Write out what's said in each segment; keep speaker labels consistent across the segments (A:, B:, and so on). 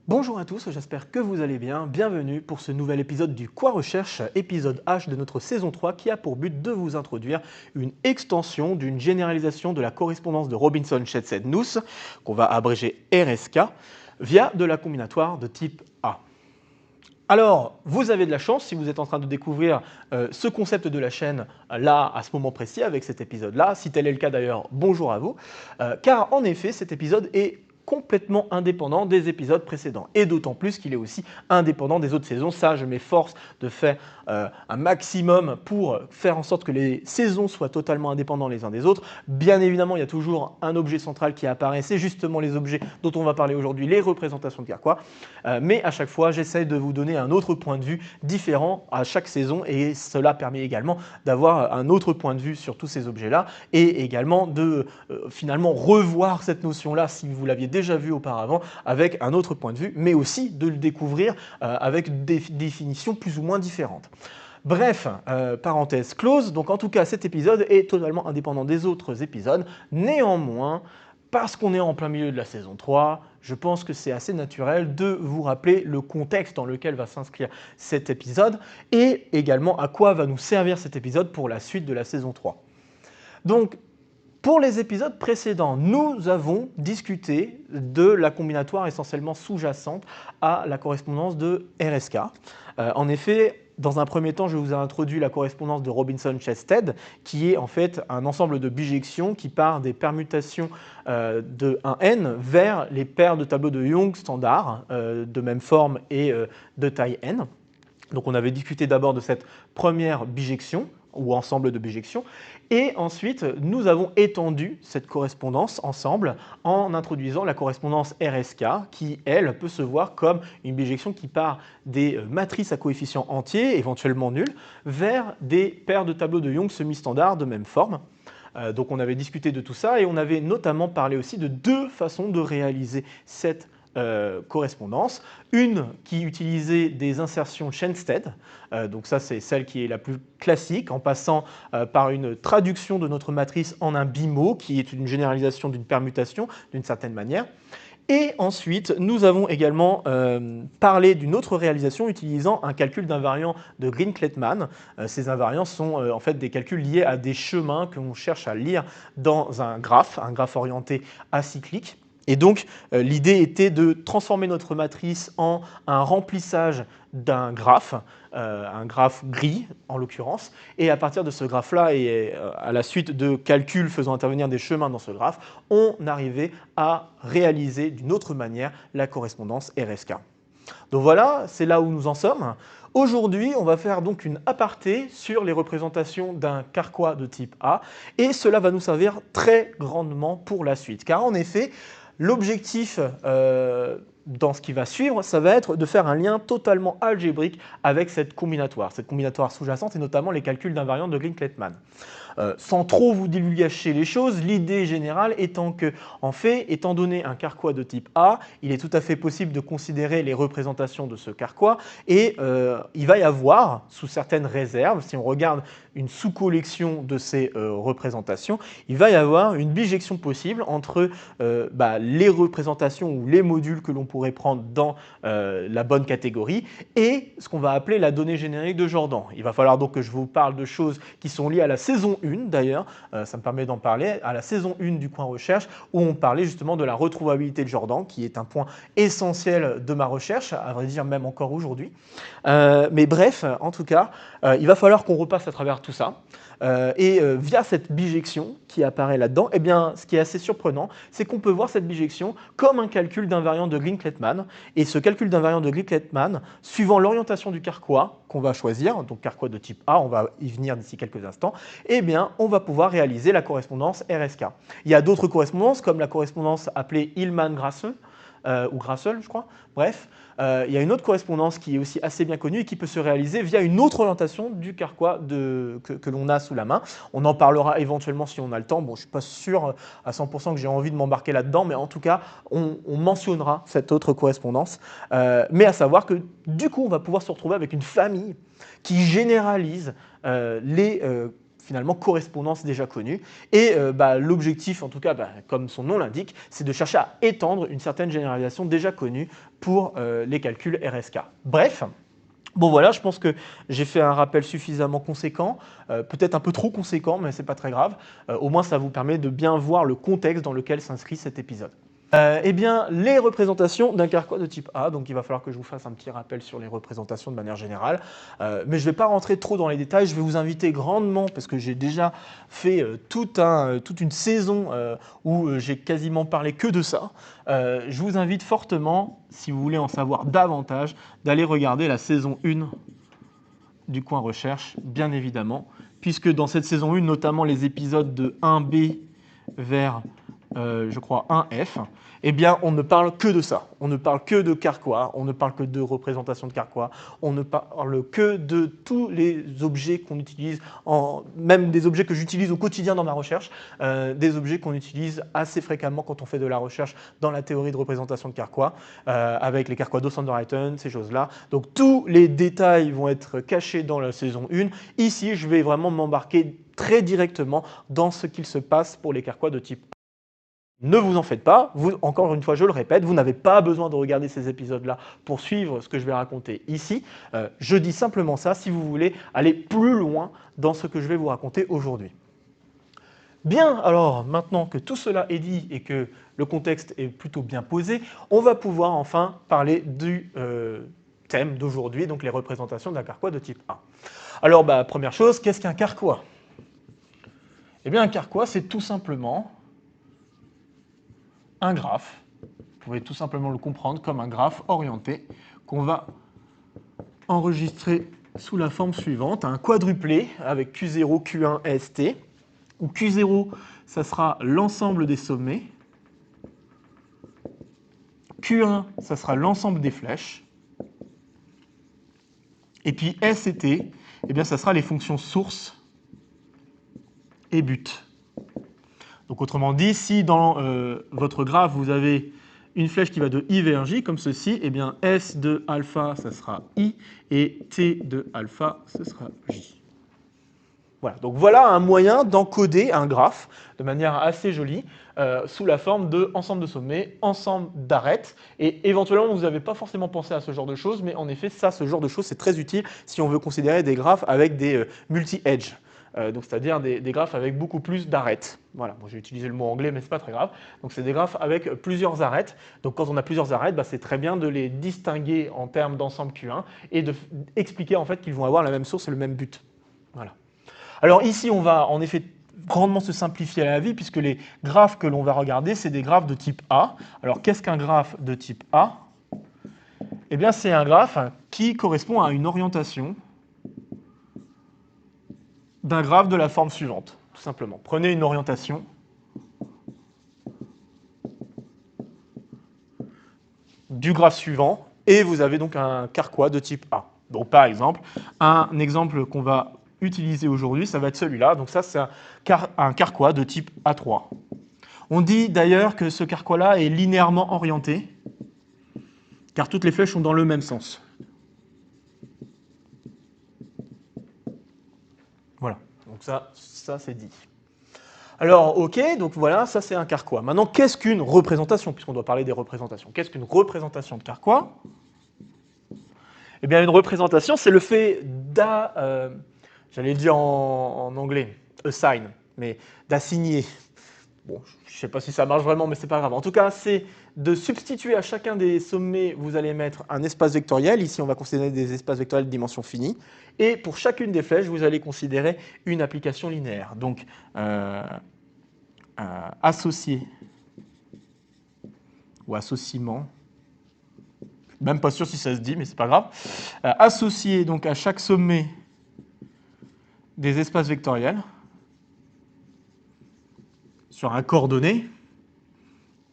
A: Bonjour à tous, j'espère que vous allez bien. Bienvenue pour ce nouvel épisode du Quoi Recherche, épisode H de notre saison 3 qui a pour but de vous introduire une extension d'une généralisation de la correspondance de Robinson-Chesed-Nuss, qu'on va abréger RSK, via de la combinatoire de type A. Alors, vous avez de la chance si vous êtes en train de découvrir ce concept de la chaîne là, à ce moment précis, avec cet épisode-là. Si tel est le cas d'ailleurs, bonjour à vous. Car en effet, cet épisode est complètement indépendant des épisodes précédents. Et d'autant plus qu'il est aussi indépendant des autres saisons. Ça, je m'efforce de faire un maximum pour faire en sorte que les saisons soient totalement indépendants les uns des autres. Bien évidemment, il y a toujours un objet central qui apparaît. C'est justement les objets dont on va parler aujourd'hui, les représentations de Carquois. Mais à chaque fois, j'essaie de vous donner un autre point de vue différent à chaque saison et cela permet également d'avoir un autre point de vue sur tous ces objets-là et également de finalement revoir cette notion-là si vous l'aviez déjà vu auparavant avec un autre point de vue, mais aussi de le découvrir avec des définitions plus ou moins différentes. Bref, parenthèse close, donc en tout cas cet épisode est totalement indépendant des autres épisodes. Néanmoins, parce qu'on est en plein milieu de la saison 3, je pense que c'est assez naturel de vous rappeler le contexte dans lequel va s'inscrire cet épisode et également à quoi va nous servir cet épisode pour la suite de la saison 3. Donc, pour les épisodes précédents, nous avons discuté de la combinatoire essentiellement sous-jacente à la correspondance de RSK. En effet, dans un premier temps, je vous ai introduit la correspondance de Robinson-Chesed, qui est en fait un ensemble de bijections qui part des permutations de 1n vers les paires de tableaux de Young standard de même forme et de taille n. Donc on avait discuté d'abord de cette première bijection, ou ensemble de bijections, et ensuite nous avons étendu cette correspondance ensemble en introduisant la correspondance RSK, qui elle peut se voir comme une bijection qui part des matrices à coefficients entiers, éventuellement nuls, vers des paires de tableaux de Young semi-standard de même forme. Donc on avait discuté de tout ça et on avait notamment parlé aussi de deux façons de réaliser cette correspondance. Une qui utilisait des insertions Shenstedt, donc ça c'est celle qui est la plus classique, en passant par une traduction de notre matrice en un bimot, qui est une généralisation d'une permutation d'une certaine manière. Et ensuite, nous avons également parlé d'une autre réalisation utilisant un calcul d'invariant de Green-Klettmann. Ces invariants sont en fait des calculs liés à des chemins que l'on cherche à lire dans un graphe orienté acyclique. Et donc, l'idée était de transformer notre matrice en un remplissage d'un graphe, un graphe gris en l'occurrence, et à partir de ce graphe-là et à la suite de calculs faisant intervenir des chemins dans ce graphe, on arrivait à réaliser d'une autre manière la correspondance RSK. Donc voilà, c'est là où nous en sommes. Aujourd'hui, on va faire donc une aparté sur les représentations d'un Carquois de type A, et cela va nous servir très grandement pour la suite, car en effet, l'objectif dans ce qui va suivre, ça va être de faire un lien totalement algébrique avec cette combinatoire sous-jacente et notamment les calculs d'invariants de Green-Klettmann. Sans trop vous divulgacher les choses, l'idée générale étant que, en fait, étant donné un Carquois de type A, il est tout à fait possible de considérer les représentations de ce Carquois et il va y avoir, sous certaines réserves, si on regarde une sous-collection de ces représentations, il va y avoir une bijection possible entre les représentations ou les modules que l'on pourrait prendre dans la bonne catégorie et ce qu'on va appeler la donnée générique de Jordan. Il va falloir donc que je vous parle de choses qui sont liées à la saison 1 d'ailleurs, ça me permet d'en parler, à la saison 1 du Coin Recherche où on parlait justement de la retrouvabilité de Jordan qui est un point essentiel de ma recherche, à vrai dire même encore aujourd'hui. Mais bref, en tout cas, il va falloir qu'on repasse à travers tout ça. Via cette bijection qui apparaît là-dedans, eh bien, ce qui est assez surprenant, c'est qu'on peut voir cette bijection comme un calcul d'invariant de Green-Klettmann. Et ce calcul d'invariant de Green-Klettmann, suivant l'orientation du Carquois qu'on va choisir, donc Carquois de type A, on va y venir d'ici quelques instants, eh bien, on va pouvoir réaliser la correspondance RSK. Il y a d'autres correspondances, comme la correspondance appelée Hillman-Grassel, ou Grassel, je crois. Bref, il y a une autre correspondance qui est aussi assez bien connue et qui peut se réaliser via une autre orientation du Carquois que l'on a sous la main. On en parlera éventuellement si on a le temps. Bon, je ne suis pas sûr à 100% que j'ai envie de m'embarquer là-dedans, mais en tout cas, on mentionnera cette autre correspondance. Mais à savoir que du coup, on va pouvoir se retrouver avec une famille qui généralise les finalement correspondance déjà connue. Et l'objectif, en tout cas, comme son nom l'indique, c'est de chercher à étendre une certaine généralisation déjà connue pour les calculs RSK. Bref. Bon voilà, je pense que j'ai fait un rappel suffisamment conséquent, peut-être un peu trop conséquent, mais c'est pas très grave. Au moins, ça vous permet de bien voir le contexte dans lequel s'inscrit cet épisode. Eh bien, les représentations d'un carquois de type A, donc il va falloir que je vous fasse un petit rappel sur les représentations de manière générale, mais je ne vais pas rentrer trop dans les détails, je vais vous inviter grandement, parce que j'ai déjà fait toute une saison où j'ai quasiment parlé que de ça, je vous invite fortement, si vous voulez en savoir davantage, d'aller regarder la saison 1 du Coin Recherche, bien évidemment, puisque dans cette saison 1, notamment les épisodes de 1B vers je crois 1F, eh bien on ne parle que de ça. On ne parle que de carquois, on ne parle que de représentation de carquois, on ne parle que de tous les objets qu'on utilise, même des objets que j'utilise au quotidien dans ma recherche, des objets qu'on utilise assez fréquemment quand on fait de la recherche dans la théorie de représentation de carquois, avec les carquois d'Osanderheiten, ces choses-là. Donc tous les détails vont être cachés dans la saison 1. Ici, je vais vraiment m'embarquer très directement dans ce qu'il se passe pour les carquois de type. Ne vous en faites pas, encore une fois je le répète, vous n'avez pas besoin de regarder ces épisodes-là pour suivre ce que je vais raconter ici. Je dis simplement ça si vous voulez aller plus loin dans ce que je vais vous raconter aujourd'hui. Bien, alors maintenant que tout cela est dit et que le contexte est plutôt bien posé, on va pouvoir enfin parler du thème d'aujourd'hui, donc les représentations d'un carquois de type A. Alors, première chose, qu'est-ce qu'un carquois? Eh bien, un carquois, c'est tout simplement un graphe, vous pouvez tout simplement le comprendre comme un graphe orienté qu'on va enregistrer sous la forme suivante, un quadruplé avec Q0, Q1, ST, où Q0, ça sera l'ensemble des sommets, Q1, ça sera l'ensemble des flèches, et puis S et T, eh bien, ça sera les fonctions source et but. Donc autrement dit, si dans votre graphe, vous avez une flèche qui va de I vers J, comme ceci, eh bien S de alpha, ça sera I, et T de alpha, ce sera J. Voilà, donc voilà un moyen d'encoder un graphe de manière assez jolie, sous la forme de ensemble de sommets, ensemble d'arêtes, et éventuellement vous n'avez pas forcément pensé à ce genre de choses, mais en effet, ce genre de choses, c'est très utile si on veut considérer des graphes avec des multi-edge. Donc c'est-à-dire des graphes avec beaucoup plus d'arêtes. Voilà, bon, j'ai utilisé le mot anglais, mais c'est pas très grave. Donc c'est des graphes avec plusieurs arêtes. Donc quand on a plusieurs arêtes, c'est très bien de les distinguer en termes d'ensemble Q1 et d'expliquer en fait qu'ils vont avoir la même source et le même but. Voilà. Alors ici, on va en effet grandement se simplifier la vie puisque les graphes que l'on va regarder, c'est des graphes de type A. Alors qu'est-ce qu'un graphe de type A? Eh bien, c'est un graphe qui correspond à une orientation d'un graphe de la forme suivante, tout simplement. Prenez une orientation du graphe suivant et vous avez donc un carquois de type A. Donc par exemple, un exemple qu'on va utiliser aujourd'hui, ça va être celui-là. Donc ça, c'est un carquois de type A3. On dit d'ailleurs que ce carquois-là est linéairement orienté, car toutes les flèches sont dans le même sens. Voilà, donc ça c'est dit. Alors, ok, donc voilà, ça c'est un carquois. Maintenant, qu'est-ce qu'une représentation, puisqu'on doit parler des représentations? Qu'est-ce qu'une représentation de carquois? Eh bien, une représentation, c'est le fait j'allais dire en anglais, assign, mais d'assigner. Bon, je ne sais pas si ça marche vraiment, mais c'est pas grave. En tout cas, c'est de substituer à chacun des sommets, vous allez mettre un espace vectoriel. Ici, on va considérer des espaces vectoriels de dimension finie. Et pour chacune des flèches, vous allez considérer une application linéaire. Donc, associé ou associement, même pas sûr si ça se dit, mais c'est pas grave. Associé donc à chaque sommet des espaces vectoriels sur un coordonné.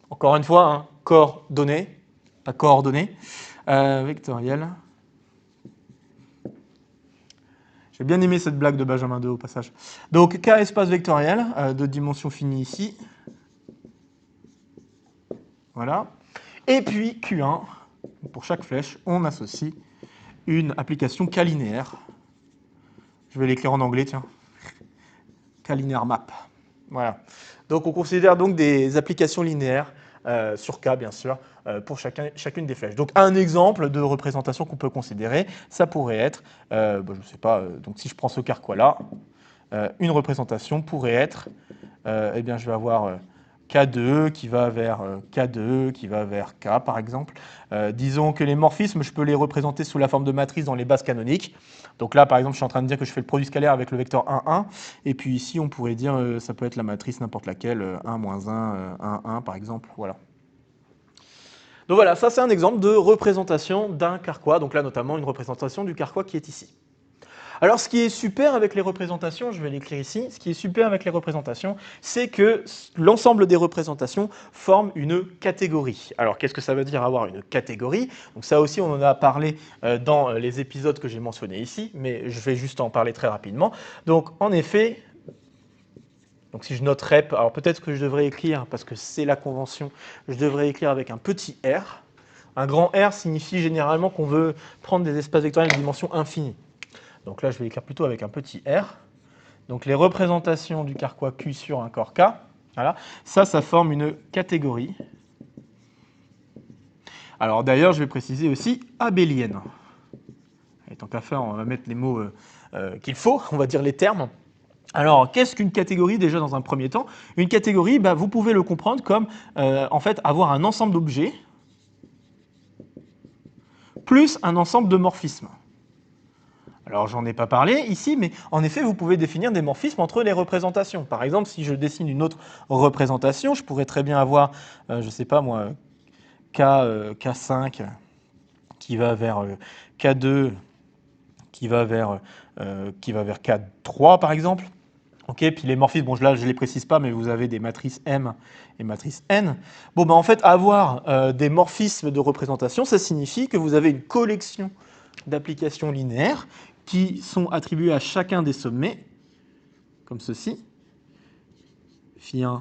A: Encore une fois, coordonné, pas coordonné, vectoriel. J'ai bien aimé cette blague de Benjamin II au passage. Donc, K espace vectoriel de dimension finie ici. Voilà. Et puis Q1, pour chaque flèche, on associe une application K linéaire. Je vais l'écrire en anglais, tiens. K-linear map. Voilà. Donc on considère donc des applications linéaires sur K, bien sûr, pour chacune des flèches. Donc un exemple de représentation qu'on peut considérer, ça pourrait être, je ne sais pas, donc si je prends ce carquois-là, une représentation pourrait être, eh bien je vais avoir K2 qui va vers K2 qui va vers K, par exemple. Disons que les morphismes, je peux les représenter sous la forme de matrice dans les bases canoniques. Donc là, par exemple, je suis en train de dire que je fais le produit scalaire avec le vecteur 1, 1. Et puis ici, on pourrait dire, ça peut être la matrice n'importe laquelle, 1, moins 1, 1, 1, par exemple. Voilà. Donc voilà, ça c'est un exemple de représentation d'un carquois. Donc là, notamment, une représentation du carquois qui est ici. Alors, ce qui est super avec les représentations, je vais l'écrire ici, ce qui est super avec les représentations, c'est que l'ensemble des représentations forment une catégorie. Alors, qu'est-ce que ça veut dire avoir une catégorie? Donc ça aussi, on en a parlé dans les épisodes que j'ai mentionnés ici, mais je vais juste en parler très rapidement. Donc, en effet, donc si je note rep, alors peut-être que je devrais écrire, parce que c'est la convention, je devrais écrire avec un petit r. Un grand R signifie généralement qu'on veut prendre des espaces vectoriels de dimension infinie. Donc là, je vais écrire plutôt avec un petit r. Donc les représentations du carquois Q sur un corps K, voilà, ça forme une catégorie. Alors d'ailleurs, je vais préciser aussi abélienne. Et tant qu'à faire, on va mettre les mots qu'il faut, on va dire les termes. Alors, qu'est-ce qu'une catégorie déjà dans un premier temps? Une catégorie, vous pouvez le comprendre comme en fait avoir un ensemble d'objets plus un ensemble de morphismes. Alors, j'en ai pas parlé ici, mais en effet, vous pouvez définir des morphismes entre les représentations. Par exemple, si je dessine une autre représentation, je pourrais très bien avoir, je ne sais pas moi, K5 qui va vers K2 qui va vers K3 par exemple. Ok, puis les morphismes, bon là je ne les précise pas, mais vous avez des matrices M et matrices N. Bon, en fait, avoir des morphismes de représentation, ça signifie que vous avez une collection d'applications linéaires qui sont attribuées à chacun des sommets, comme ceci, Φ1,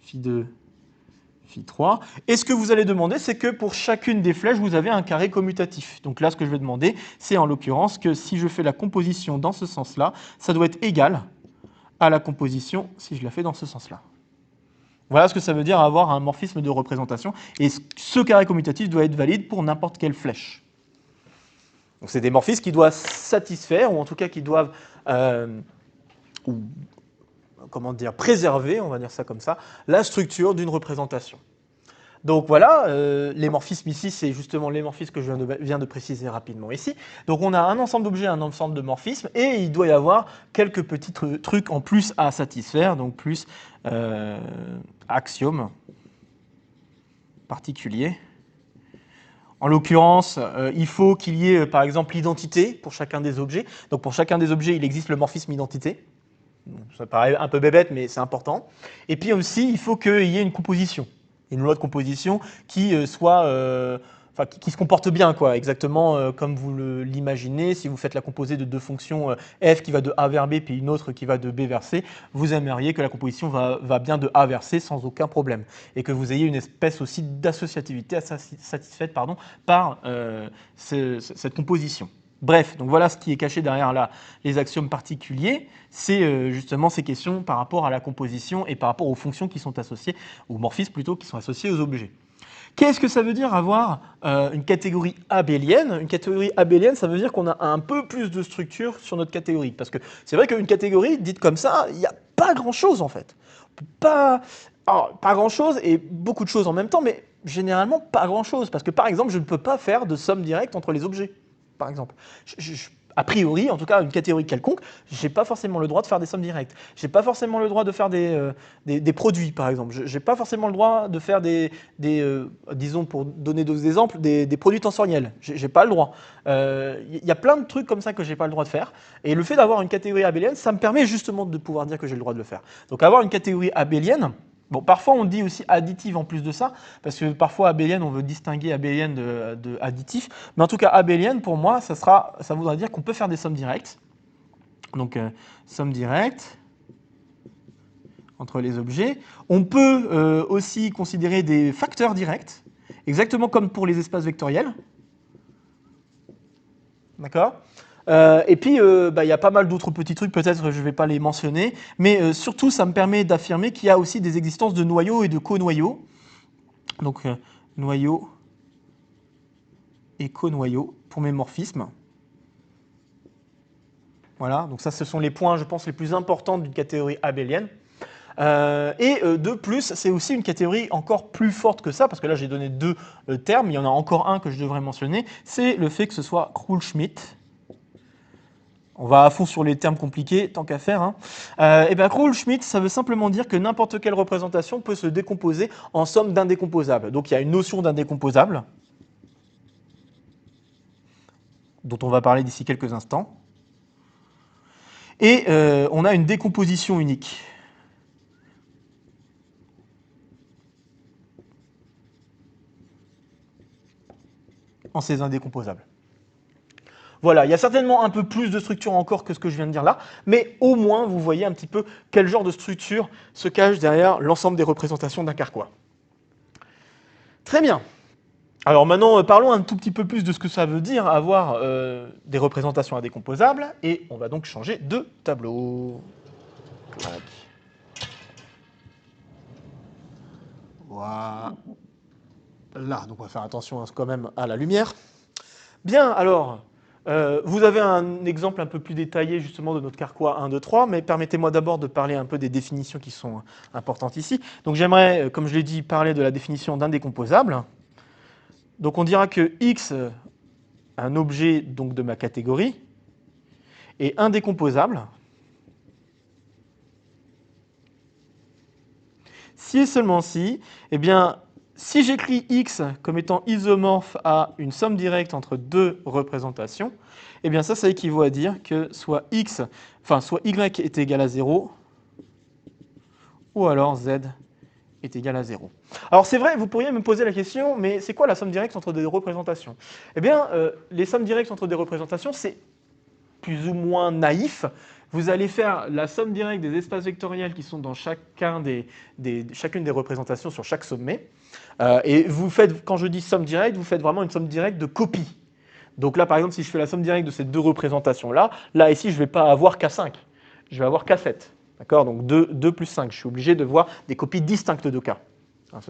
A: Φ2, Φ3. Et ce que vous allez demander, c'est que pour chacune des flèches, vous avez un carré commutatif. Donc là, ce que je vais demander, c'est en l'occurrence que si je fais la composition dans ce sens-là, ça doit être égal à la composition si je la fais dans ce sens-là. Voilà ce que ça veut dire avoir un morphisme de représentation. Et ce carré commutatif doit être valide pour n'importe quelle flèche. Donc c'est des morphismes qui doivent satisfaire, ou en tout cas qui doivent préserver, on va dire ça comme ça, la structure d'une représentation. Donc voilà, les morphismes ici, c'est justement les morphismes que je viens de préciser rapidement ici. Donc on a un ensemble d'objets, un ensemble de morphismes, et il doit y avoir quelques petits trucs en plus à satisfaire, donc plus axiomes particuliers. En l'occurrence, il faut qu'il y ait, par exemple, l'identité pour chacun des objets. Donc pour chacun des objets, il existe le morphisme identité. Ça paraît un peu bébête, mais c'est important. Et puis aussi, il faut qu'il y ait une composition. Une loi de composition qui qui se comporte bien, quoi, exactement comme vous l'imaginez. Si vous faites la composée de deux fonctions f qui va de a vers b, puis une autre qui va de b vers c, vous aimeriez que la composition va bien de a vers c sans aucun problème. Et que vous ayez une espèce aussi d'associativité satisfaite par cette composition. Bref, donc voilà ce qui est caché derrière les axiomes particuliers, c'est justement ces questions par rapport à la composition et par rapport aux fonctions qui sont associées, aux morphismes plutôt, qui sont associés aux objets. Qu'est-ce que ça veut dire avoir une catégorie abélienne? Une catégorie abélienne, ça veut dire qu'on a un peu plus de structure sur notre catégorie. Parce que c'est vrai qu'une catégorie, dite comme ça, il n'y a pas grand-chose en fait. Pas grand-chose et beaucoup de choses en même temps, mais généralement pas grand-chose. Parce que par exemple, je ne peux pas faire de somme directe entre les objets. Par exemple. A priori, en tout cas, une catégorie quelconque, je n'ai pas forcément le droit de faire des sommes directes. Je n'ai pas forcément le droit de faire des produits, par exemple. Je n'ai pas forcément le droit de faire disons, pour donner d'autres exemples, des produits tensoriels. Je n'ai pas le droit. Il y a plein de trucs comme ça que je n'ai pas le droit de faire. Et le fait d'avoir une catégorie abélienne, ça me permet justement de pouvoir dire que j'ai le droit de le faire. Donc avoir une catégorie abélienne, bon, parfois on dit aussi additive en plus de ça, parce que parfois abélienne, on veut distinguer abélienne de additif. Mais en tout cas, abélienne, pour moi, ça voudrait dire qu'on peut faire des sommes directes. Donc, somme directe entre les objets. On peut aussi considérer des facteurs directs, exactement comme pour les espaces vectoriels. D'accord ? Et puis, il y a pas mal d'autres petits trucs, peut-être je ne vais pas les mentionner, mais surtout, ça me permet d'affirmer qu'il y a aussi des existences de noyaux et de conoyaux. Donc, noyaux et conoyaux pour mes morphismes. Voilà, donc ça, ce sont les points, je pense, les plus importants d'une catégorie abélienne. De plus, c'est aussi une catégorie encore plus forte que ça, parce que là, j'ai donné deux termes, il y en a encore un que je devrais mentionner, c'est le fait que ce soit Krull-Schmitt. On va à fond sur les termes compliqués, tant qu'à faire. Hein. Krull-Schmitt, ça veut simplement dire que n'importe quelle représentation peut se décomposer en somme d'indécomposables. Donc il y a une notion d'indécomposable, dont on va parler d'ici quelques instants. Et on a une décomposition unique. En ces indécomposables. Voilà, il y a certainement un peu plus de structure encore que ce que je viens de dire là, mais au moins vous voyez un petit peu quel genre de structure se cache derrière l'ensemble des représentations d'un carquois. Très bien. Alors maintenant, parlons un tout petit peu plus de ce que ça veut dire avoir des représentations indécomposables, et on va donc changer de tableau. Voilà. Là, donc on va faire attention quand même à la lumière. Bien, alors, vous avez un exemple un peu plus détaillé justement de notre carquois 1, 2, 3, mais permettez-moi d'abord de parler un peu des définitions qui sont importantes ici. Donc j'aimerais, comme je l'ai dit, parler de la définition d'indécomposable. Donc on dira que X, un objet donc, de ma catégorie, est indécomposable si et seulement si, eh bien, si j'écris X comme étant isomorphe à une somme directe entre deux représentations, eh bien ça équivaut à dire que soit Y est égal à 0, ou alors Z est égal à 0. Alors c'est vrai, vous pourriez me poser la question, mais c'est quoi la somme directe entre des représentations? Eh bien, les sommes directes entre des représentations, c'est plus ou moins naïf. Vous allez faire la somme directe des espaces vectoriels qui sont dans chacune des représentations sur chaque sommet. Et vous faites, quand je dis somme directe, vous faites vraiment une somme directe de copie. Donc là, par exemple, si je fais la somme directe de ces deux représentations-là, là, ici, je ne vais pas avoir K5, je vais avoir K7. D'accord? Donc 2 plus 5, je suis obligé de voir des copies distinctes de K.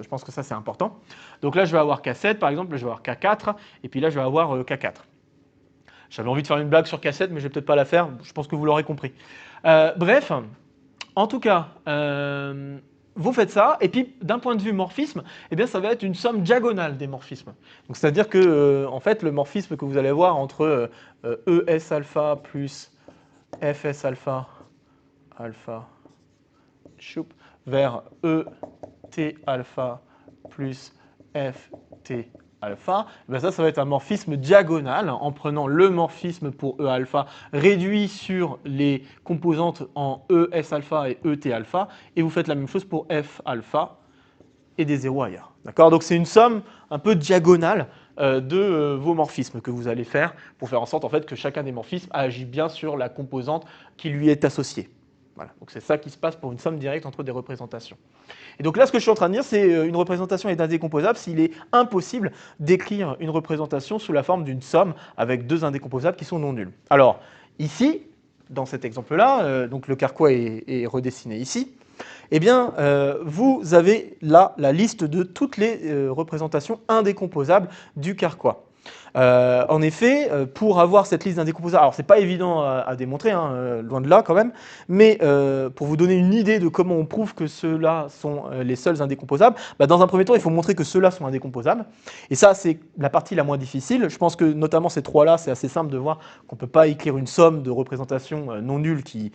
A: Je pense que ça, c'est important. Donc là, je vais avoir K7, par exemple, là, je vais avoir K4, et puis là, je vais avoir K4. J'avais envie de faire une blague sur K7, mais je ne vais peut-être pas la faire, je pense que vous l'aurez compris. Bref, en tout cas, vous faites ça, et puis d'un point de vue morphisme, eh bien, ça va être une somme diagonale des morphismes. Donc, c'est-à-dire que en fait, le morphisme que vous allez avoir entre ES alpha plus FS alpha, vers ET alpha plus FT alpha, ben ça va être un morphisme diagonal en prenant le morphisme pour E alpha réduit sur les composantes en ES alpha et ET alpha, et vous faites la même chose pour F alpha et des zéros ailleurs. D'accord? Donc c'est une somme un peu diagonale de vos morphismes que vous allez faire pour faire en sorte en fait, que chacun des morphismes agit bien sur la composante qui lui est associée. Voilà. Donc c'est ça qui se passe pour une somme directe entre des représentations. Et donc là, ce que je suis en train de dire, c'est une représentation est indécomposable s'il est impossible d'écrire une représentation sous la forme d'une somme avec deux indécomposables qui sont non nuls. Alors, ici, dans cet exemple-là, donc le carquois est redessiné ici, eh bien, vous avez là la liste de toutes les représentations indécomposables du carquois. En effet, pour avoir cette liste d'indécomposables, alors c'est pas évident à démontrer, hein, loin de là quand même, mais pour vous donner une idée de comment on prouve que ceux-là sont les seuls indécomposables, dans un premier temps, il faut montrer que ceux-là sont indécomposables. Et ça, c'est la partie la moins difficile. Je pense que notamment ces trois-là, c'est assez simple de voir qu'on ne peut pas écrire une somme de représentations non nulles qui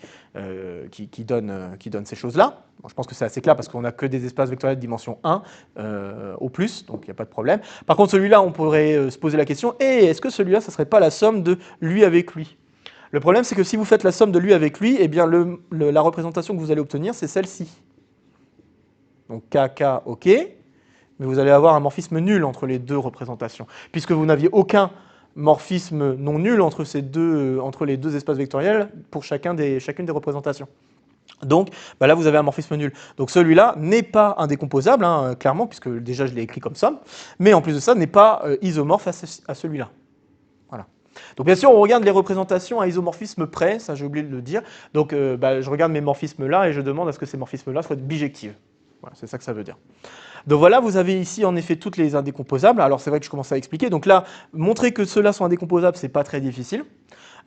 A: donne ces choses-là. Bon, je pense que c'est assez clair parce qu'on n'a que des espaces vectoriels de dimension 1 au plus, donc il n'y a pas de problème. Par contre, celui-là, on pourrait se poser la question, est-ce que celui-là, ça ne serait pas la somme de lui avec lui? Le problème, c'est que si vous faites la somme de lui avec lui, eh bien la représentation que vous allez obtenir, c'est celle-ci. Donc KK, OK, mais vous allez avoir un morphisme nul entre les deux représentations, puisque vous n'aviez aucun morphisme non nul entre les deux espaces vectoriels pour chacune des représentations. Donc là, vous avez un morphisme nul. Donc celui-là n'est pas indécomposable, hein, clairement, puisque déjà je l'ai écrit comme somme, mais en plus de ça, n'est pas isomorphe à celui-là. Voilà. Donc bien sûr, on regarde les représentations à isomorphisme près, ça j'ai oublié de le dire. Donc je regarde mes morphismes là et je demande à ce que ces morphismes là soient bijectives. Voilà, c'est ça que ça veut dire. Donc voilà, vous avez ici en effet toutes les indécomposables. Alors c'est vrai que je commence à expliquer. Donc là, montrer que ceux-là sont indécomposables, c'est pas très difficile.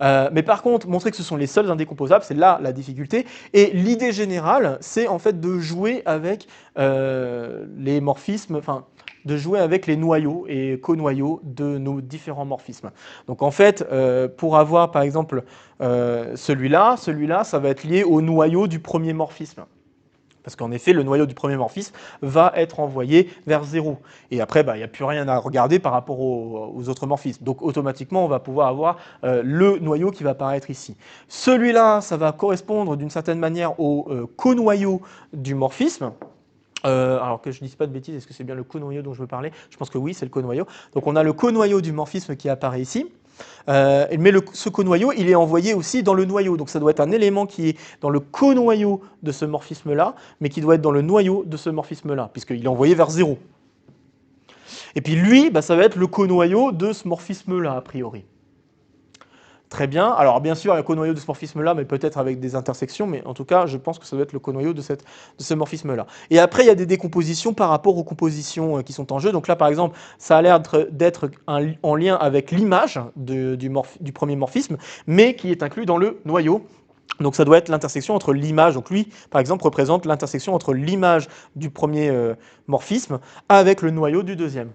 A: Mais par contre, montrer que ce sont les seuls indécomposables, c'est là la difficulté. Et l'idée générale, c'est en fait de jouer avec les morphismes, enfin de jouer avec les noyaux et conoyaux de nos différents morphismes. Donc en fait, pour avoir par exemple celui-là, ça va être lié au noyau du premier morphisme. Parce qu'en effet, le noyau du premier morphisme va être envoyé vers 0. Et après, il n'y a plus rien à regarder par rapport aux autres morphismes. Donc automatiquement, on va pouvoir avoir le noyau qui va apparaître ici. Celui-là, ça va correspondre d'une certaine manière au conoyau du morphisme. Alors que je ne dise pas de bêtises, est-ce que c'est bien le conoyau dont je veux parler? Je pense que oui, c'est le conoyau. Donc on a le conoyau du morphisme qui apparaît ici. Mais ce conoyau, il est envoyé aussi dans le noyau. Donc ça doit être un élément qui est dans le conoyau de ce morphisme-là, mais qui doit être dans le noyau de ce morphisme-là, puisqu'il est envoyé vers 0. Et puis lui, ça va être le conoyau de ce morphisme-là, a priori. Très bien. Alors bien sûr, il y a un conoyau de ce morphisme-là, mais peut-être avec des intersections, mais en tout cas, je pense que ça doit être le conoyau de ce morphisme-là. Et après, il y a des décompositions par rapport aux compositions qui sont en jeu. Donc là, par exemple, ça a l'air d'être en lien avec l'image du premier morphisme, mais qui est inclus dans le noyau. Donc ça doit être l'intersection entre l'image, donc lui par exemple représente l'intersection entre l'image du premier morphisme avec le noyau du deuxième.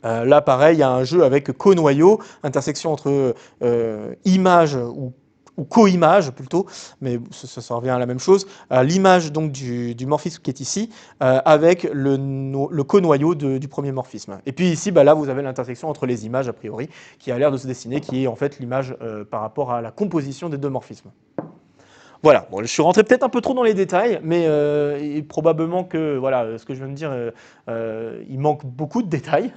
A: Là, pareil, il y a un jeu avec conoyau, intersection entre image ou co-image plutôt, mais ça revient à la même chose. L'image donc du morphisme qui est ici avec le conoyau du premier morphisme. Et puis ici, là, vous avez l'intersection entre les images a priori qui a l'air de se dessiner, qui est en fait l'image par rapport à la composition des deux morphismes. Voilà, bon, je suis rentré peut-être un peu trop dans les détails, mais probablement que voilà, ce que je viens de dire, il manque beaucoup de détails.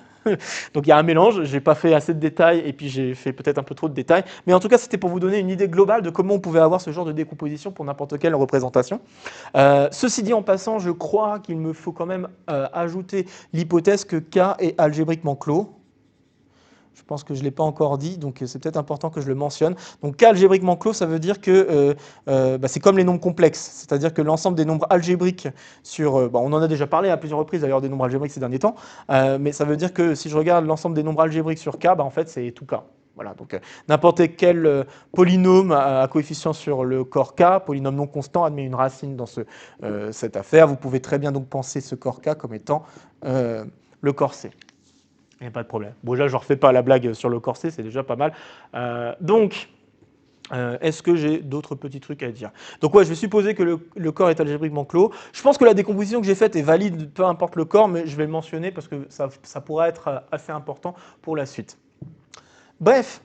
A: Donc il y a un mélange, j'ai pas fait assez de détails et puis j'ai fait peut-être un peu trop de détails. Mais en tout cas, c'était pour vous donner une idée globale de comment on pouvait avoir ce genre de décomposition pour n'importe quelle représentation. Ceci dit en passant, je crois qu'il me faut quand même ajouter l'hypothèse que K est algébriquement clos. Je pense que je ne l'ai pas encore dit, donc c'est peut-être important que je le mentionne. Donc K algébriquement clos, ça veut dire que c'est comme les nombres complexes, c'est-à-dire que l'ensemble des nombres algébriques sur... on en a déjà parlé à plusieurs reprises d'ailleurs des nombres algébriques ces derniers temps, mais ça veut dire que si je regarde l'ensemble des nombres algébriques sur K, en fait c'est tout K. Voilà, donc n'importe quel polynôme à coefficient sur le corps K, polynôme non constant, admet une racine dans cette affaire. Vous pouvez très bien donc penser ce corps K comme étant le corps C. Il n'y a pas de problème. Bon, là, je ne refais pas la blague sur le corset, c'est déjà pas mal. Est-ce que j'ai d'autres petits trucs à dire? Donc ouais, je vais supposer que le corps est algébriquement clos. Je pense que la décomposition que j'ai faite est valide, peu importe le corps, mais je vais le mentionner parce que ça pourrait être assez important pour la suite. Bref.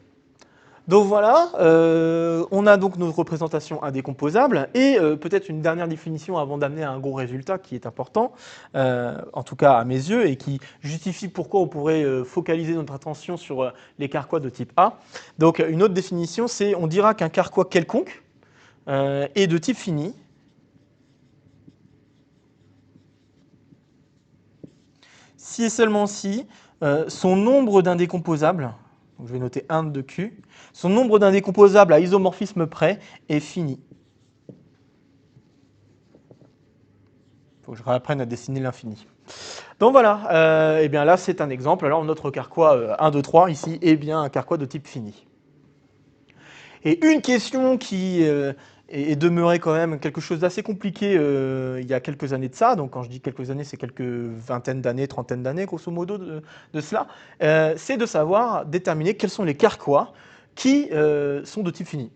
A: Donc voilà, on a donc notre représentation indécomposable et peut-être une dernière définition avant d'amener à un gros résultat qui est important, en tout cas à mes yeux, et qui justifie pourquoi on pourrait focaliser notre attention sur les carquois de type A. Donc une autre définition, c'est on dira qu'un carquois quelconque est de type fini si et seulement si son nombre d'indécomposables, donc je vais noter 1 de Q, son nombre d'indécomposables à isomorphisme près est fini. Il faut que je réapprenne à dessiner l'infini. Donc voilà, et bien là c'est un exemple. Alors notre carquois 1, 2, 3 ici est bien un carquois de type fini. Et une question qui est demeurée quand même quelque chose d'assez compliqué il y a quelques années de ça, donc quand je dis quelques années, c'est quelques vingtaines d'années, trentaine d'années grosso modo de cela, c'est de savoir déterminer quels sont les carquois qui sont de type fini.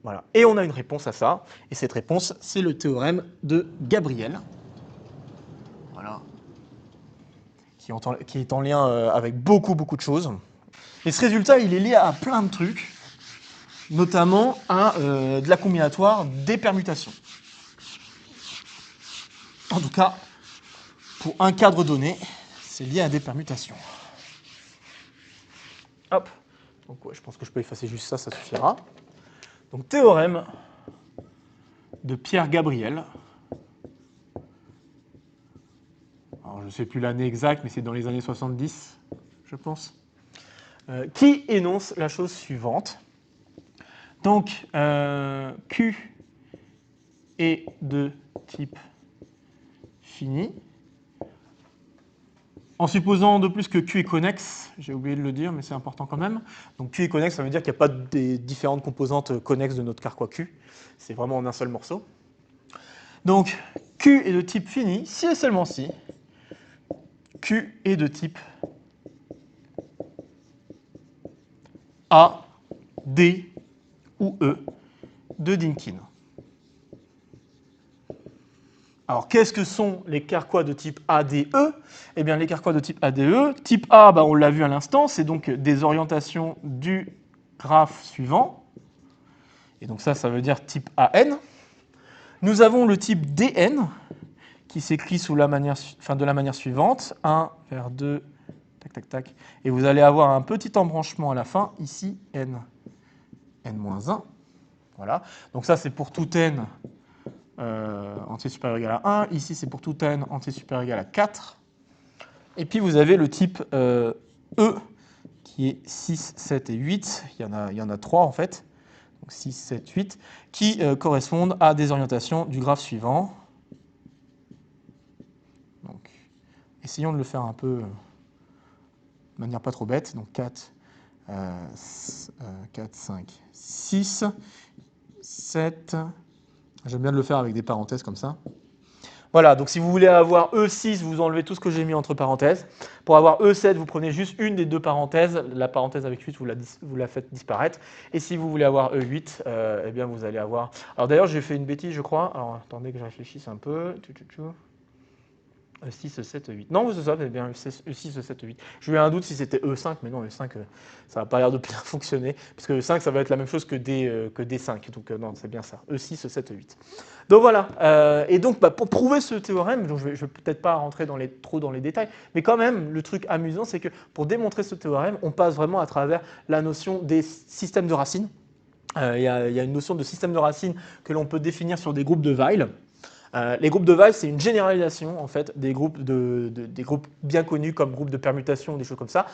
A: Voilà. Et on a une réponse à ça, et cette réponse, c'est le théorème de Gabriel. Voilà. Qui est en lien avec beaucoup de choses. Et ce résultat, il est lié à plein de trucs, notamment à de la combinatoire des permutations. En tout cas, pour un cadre donné, c'est lié à des permutations. Hop. Donc ouais, je pense que je peux effacer juste ça, ça suffira. Donc théorème de Pierre Gabriel. Alors, je ne sais plus l'année exacte, mais c'est dans les années 70, je pense. qui énonce la chose suivante. Donc, Q est de type fini. En supposant de plus que Q est connexe, j'ai oublié de le dire, mais c'est important quand même. Donc Q est connexe, ça veut dire qu'il n'y a pas des différentes composantes connexes de notre carquois Q. C'est vraiment en un seul morceau. Donc Q est de type fini, si et seulement si Q est de type A, D ou E de Dynkin. Alors, qu'est-ce que sont les carquois de type ADE? Eh bien, les carquois de type ADE, type A, on l'a vu à l'instant, c'est donc des orientations du graphe suivant. Et donc ça veut dire type AN. Nous avons le type DN, qui s'écrit de la manière suivante. 1 vers 2, tac, tac, tac. Et vous allez avoir un petit embranchement à la fin, ici, N, N-1. Voilà. Donc ça, c'est pour tout N entier supérieur égal à 1. Ici, c'est pour tout n entier supérieur égal à 4. Et puis, vous avez le type E, qui est 6, 7 et 8. Il y en a 3, en fait. Donc 6, 7, 8, qui correspondent à des orientations du graphe suivant. Donc, essayons de le faire un peu de manière pas trop bête. Donc 4, 5, 6, 7... J'aime bien de le faire avec des parenthèses comme ça. Voilà, donc si vous voulez avoir E6, vous enlevez tout ce que j'ai mis entre parenthèses. Pour avoir E7, vous prenez juste une des deux parenthèses. La parenthèse avec 8, vous la faites disparaître. Et si vous voulez avoir E8, eh bien vous allez avoir... Alors d'ailleurs, j'ai fait une bêtise, je crois. Alors attendez que je réfléchisse un peu. E6, E7, E8. Non, c'est ça, c'est bien E6, E7, E8. J'ai eu un doute si c'était E5, mais non, E5, ça n'a pas l'air de bien fonctionner, puisque E5, ça va être la même chose que D5. Donc non, c'est bien ça. E6, E7, E8. Donc voilà. Et donc, pour prouver ce théorème, donc je ne vais peut-être pas rentrer trop dans les détails, mais quand même, le truc amusant, c'est que pour démontrer ce théorème, on passe vraiment à travers la notion des systèmes de racines. Il y a une notion de système de racines que l'on peut définir sur des groupes de Weil. Les groupes de Weil, c'est une généralisation en fait, des groupes bien connus comme groupes de permutation, des choses comme ça,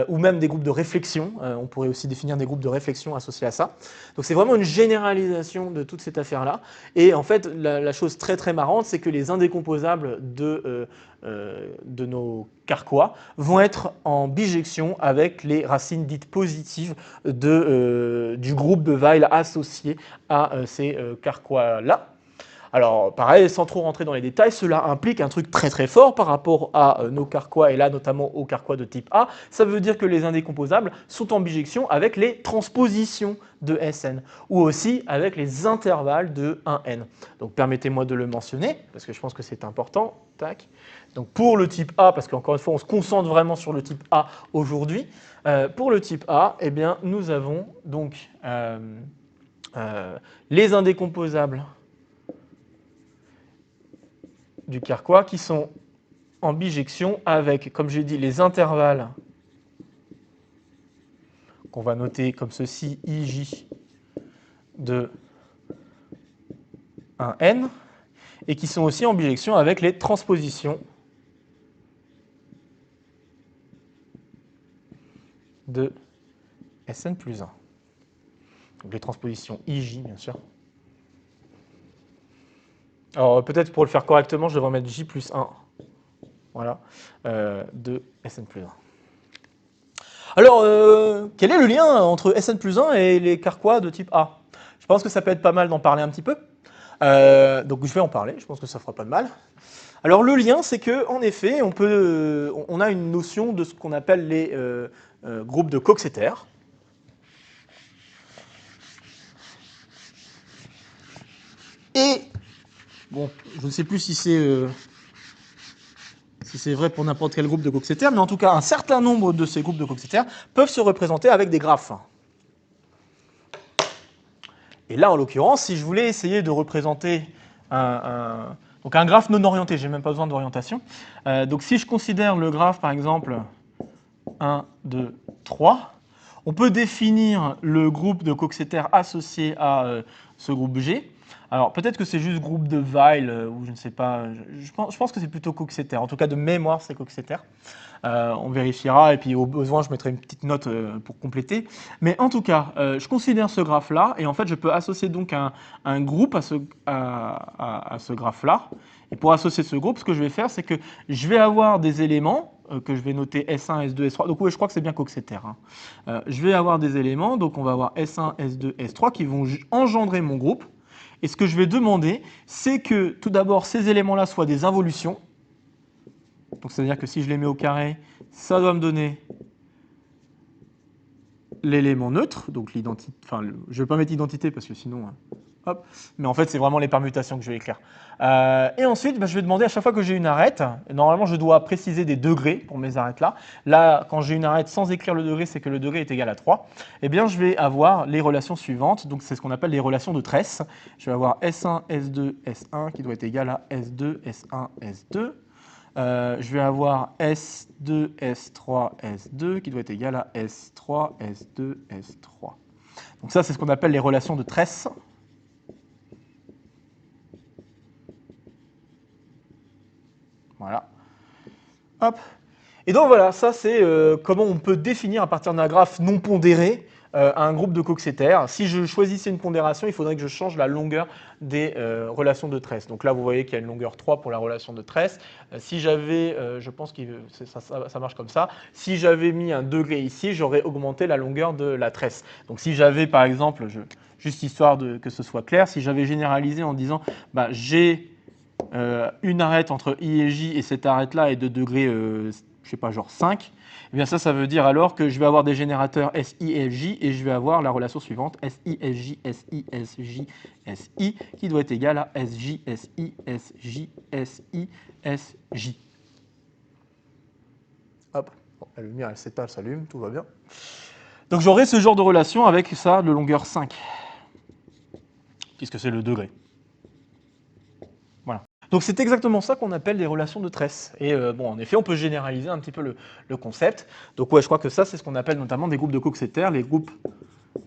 A: ou même des groupes de réflexion. On pourrait aussi définir des groupes de réflexion associés à ça. Donc c'est vraiment une généralisation de toute cette affaire-là. Et en fait, la chose très très marrante, c'est que les indécomposables de nos carquois vont être en bijection avec les racines dites positives du groupe de Weil associé à ces carquois-là. Alors, pareil, sans trop rentrer dans les détails, cela implique un truc très très fort par rapport à nos carquois, et là notamment aux carquois de type A. Ça veut dire que les indécomposables sont en bijection avec les transpositions de Sn, ou aussi avec les intervalles de 1n. Donc permettez-moi de le mentionner, parce que je pense que c'est important. Tac. Donc pour le type A, parce qu'encore une fois, on se concentre vraiment sur le type A aujourd'hui, pour le type A, eh bien, nous avons donc les indécomposables du carquois qui sont en bijection avec, comme j'ai dit, les intervalles qu'on va noter comme ceci, IJ de 1n, et qui sont aussi en bijection avec les transpositions de Sn plus 1. Donc les transpositions IJ, bien sûr. Alors peut-être pour le faire correctement, je devrais mettre J plus 1. Voilà, de Sn plus 1. Alors, quel est le lien entre Sn plus 1 et les carquois de type A? Je pense que ça peut être pas mal d'en parler un petit peu. Donc je vais en parler, je pense que ça fera pas de mal. Alors le lien, c'est que en effet, on a une notion de ce qu'on appelle les groupes de Coxeter. Et bon, je ne sais plus si c'est vrai pour n'importe quel groupe de Coxeter, mais en tout cas, un certain nombre de ces groupes de Coxeter peuvent se représenter avec des graphes. Et là, en l'occurrence, si je voulais essayer de représenter donc un graphe non orienté, je n'ai même pas besoin d'orientation. Donc si je considère le graphe, par exemple, 1, 2, 3, on peut définir le groupe de Coxeter associé à ce groupe G Alors peut-être que c'est juste groupe de Weil ou je ne sais pas. Je pense que c'est plutôt Coxeter. En tout cas de mémoire c'est Coxeter. On vérifiera et puis au besoin je mettrai une petite note pour compléter. Mais en tout cas, je considère ce graphe-là et en fait je peux associer donc un groupe à ce graphe-là. Et pour associer ce groupe, ce que je vais faire, c'est que je vais avoir des éléments que je vais noter S1, S2, S3. Donc oui, je crois que c'est bien Coxeter. Je vais avoir des éléments, donc on va avoir S1, S2, S3 qui vont engendrer mon groupe. Et ce que je vais demander, c'est que tout d'abord ces éléments-là soient des involutions. Donc c'est-à-dire que si je les mets au carré, ça doit me donner l'élément neutre, donc l'identité. Enfin, je ne vais pas mettre identité parce que sinon, hop. Mais en fait, c'est vraiment les permutations que je vais écrire. Et ensuite, je vais demander à chaque fois que j'ai une arête. Normalement, je dois préciser des degrés pour mes arêtes-là. Là, quand j'ai une arête sans écrire le degré, c'est que le degré est égal à 3. Eh bien, je vais avoir les relations suivantes. Donc, c'est ce qu'on appelle les relations de tresse. Je vais avoir S1, S2, S1 qui doit être égal à S2, S1, S2. Je vais avoir S2, S3, S2 qui doit être égal à S3, S2, S3. Donc ça, c'est ce qu'on appelle les relations de tresse. Voilà. Hop. Et donc voilà, ça c'est comment on peut définir à partir d'un graphe non pondéré un groupe de Coxeter. Si je choisissais une pondération, il faudrait que je change la longueur des relations de tresse. Donc là, vous voyez qu'il y a une longueur 3 pour la relation de tresse. Si j'avais, je pense que ça marche comme ça, si j'avais mis un degré ici, j'aurais augmenté la longueur de la tresse. Donc si j'avais par exemple, juste histoire que ce soit clair, si j'avais généralisé en disant j'ai une arête entre I et J et cette arête-là est de degré, je sais pas, genre 5, eh bien ça veut dire alors que je vais avoir des générateurs SI, SJ et je vais avoir la relation suivante, SI, SJ, SI, SJ, SI, qui doit être égal à SJ, SI, SJ, SI, SJ. Hop, bon, la lumière elle s'éteint, elle s'allume, tout va bien. Donc j'aurai ce genre de relation avec ça de longueur 5, puisque c'est le degré. Voilà. Donc c'est exactement ça qu'on appelle des relations de tresse. Et bon, en effet, on peut généraliser un petit peu le concept. Donc ouais, je crois que ça, c'est ce qu'on appelle notamment des groupes de Coxeter. Les groupes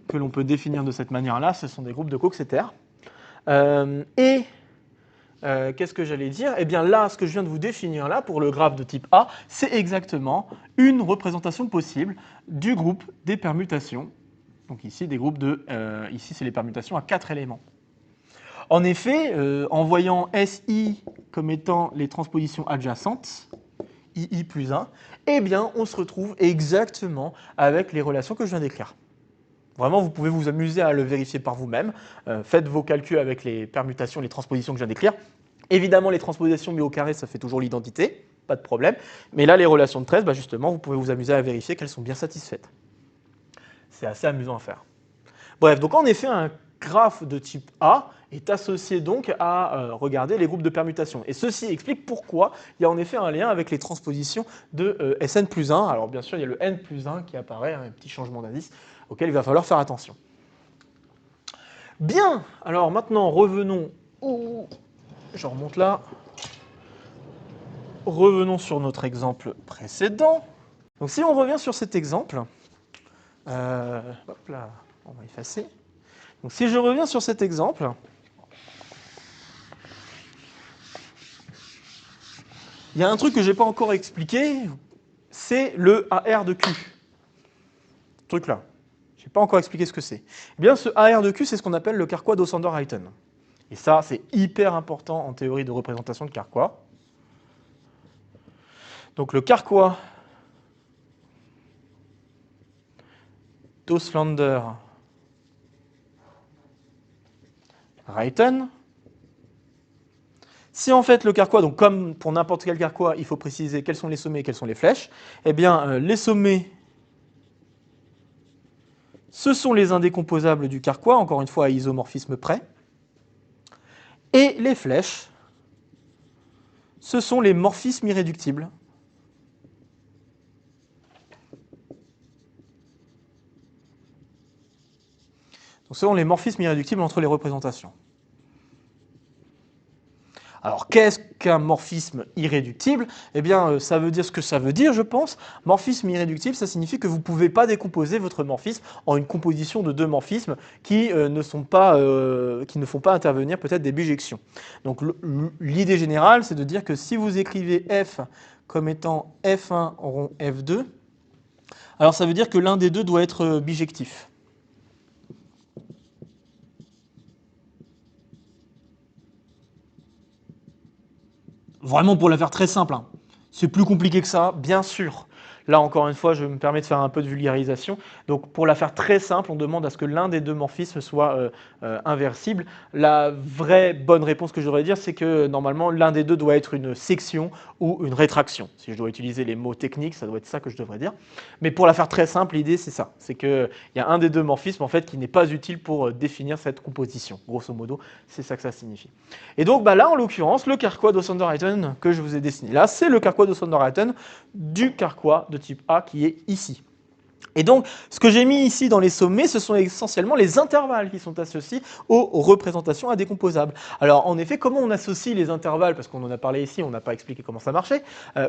A: que l'on peut définir de cette manière-là, ce sont des groupes de Coxeter. Qu'est-ce que j'allais dire? Eh bien là, ce que je viens de vous définir là, pour le graphe de type A, c'est exactement une représentation possible du groupe des permutations. Donc ici, des groupes de... ici, c'est les permutations à 4 éléments. En effet, en voyant SI comme étant les transpositions adjacentes, II plus 1, eh bien, on se retrouve exactement avec les relations que je viens d'écrire. Vraiment, vous pouvez vous amuser à le vérifier par vous-même. Faites vos calculs avec les permutations, les transpositions que je viens d'écrire. Évidemment, les transpositions mises au carré, ça fait toujours l'identité, pas de problème. Mais là, les relations de 13, justement, vous pouvez vous amuser à vérifier qu'elles sont bien satisfaites. C'est assez amusant à faire. Bref, donc en effet, un graphe de type A est associé donc à regarder les groupes de permutations. Et ceci explique pourquoi il y a en effet un lien avec les transpositions de Sn plus 1. Alors bien sûr, il y a le n plus 1 qui apparaît, un petit changement d'indice auquel il va falloir faire attention. Bien, alors maintenant revenons, je remonte là, revenons sur notre exemple précédent. Donc si on revient sur cet exemple, hop là, on va effacer. Donc si je reviens sur cet exemple, il y a un truc que je n'ai pas encore expliqué, c'est le AR de Q. Ce truc-là. Je n'ai pas encore expliqué ce que c'est. Eh bien, ce AR de Q, c'est ce qu'on appelle le Carquois d'Osander-Heyten. Et ça, c'est hyper important en théorie de représentation de Carquois. Donc le Carquois d'Oslander-Heyten. Si en fait le Carquois, donc comme pour n'importe quel Carquois, il faut préciser quels sont les sommets et quelles sont les flèches, eh bien les sommets, ce sont les indécomposables du Carquois, encore une fois à isomorphisme près. Et les flèches, ce sont les morphismes irréductibles. Donc, ce sont les morphismes irréductibles entre les représentations. Alors, qu'est-ce qu'un morphisme irréductible? Eh bien, ça veut dire ce que ça veut dire, je pense. Morphisme irréductible, ça signifie que vous ne pouvez pas décomposer votre morphisme en une composition de deux morphismes qui ne font pas intervenir peut-être des bijections. Donc, l'idée générale, c'est de dire que si vous écrivez f comme étant f1 rond f2, alors ça veut dire que l'un des deux doit être bijectif. Vraiment pour la faire très simple, hein. C'est plus compliqué que ça, bien sûr. Là, encore une fois, je me permets de faire un peu de vulgarisation. Donc, pour la faire très simple, on demande à ce que l'un des deux morphismes soit inversible. La vraie bonne réponse que je devrais dire, c'est que normalement, l'un des deux doit être une section ou une rétraction. Si je dois utiliser les mots techniques, ça doit être ça que je devrais dire. Mais pour la faire très simple, l'idée, c'est ça. C'est qu'il y a un des deux morphismes en fait, qui n'est pas utile pour définir cette composition. Grosso modo, c'est ça que ça signifie. Et donc, là, en l'occurrence, le carquois d'Osanderheiten que je vous ai dessiné là, c'est le carquois d'Osanderheiten du carquois de type A qui est ici. Et donc, ce que j'ai mis ici dans les sommets, ce sont essentiellement les intervalles qui sont associés aux représentations indécomposables. Alors, en effet, comment on associe les intervalles? Parce qu'on en a parlé ici, on n'a pas expliqué comment ça marchait.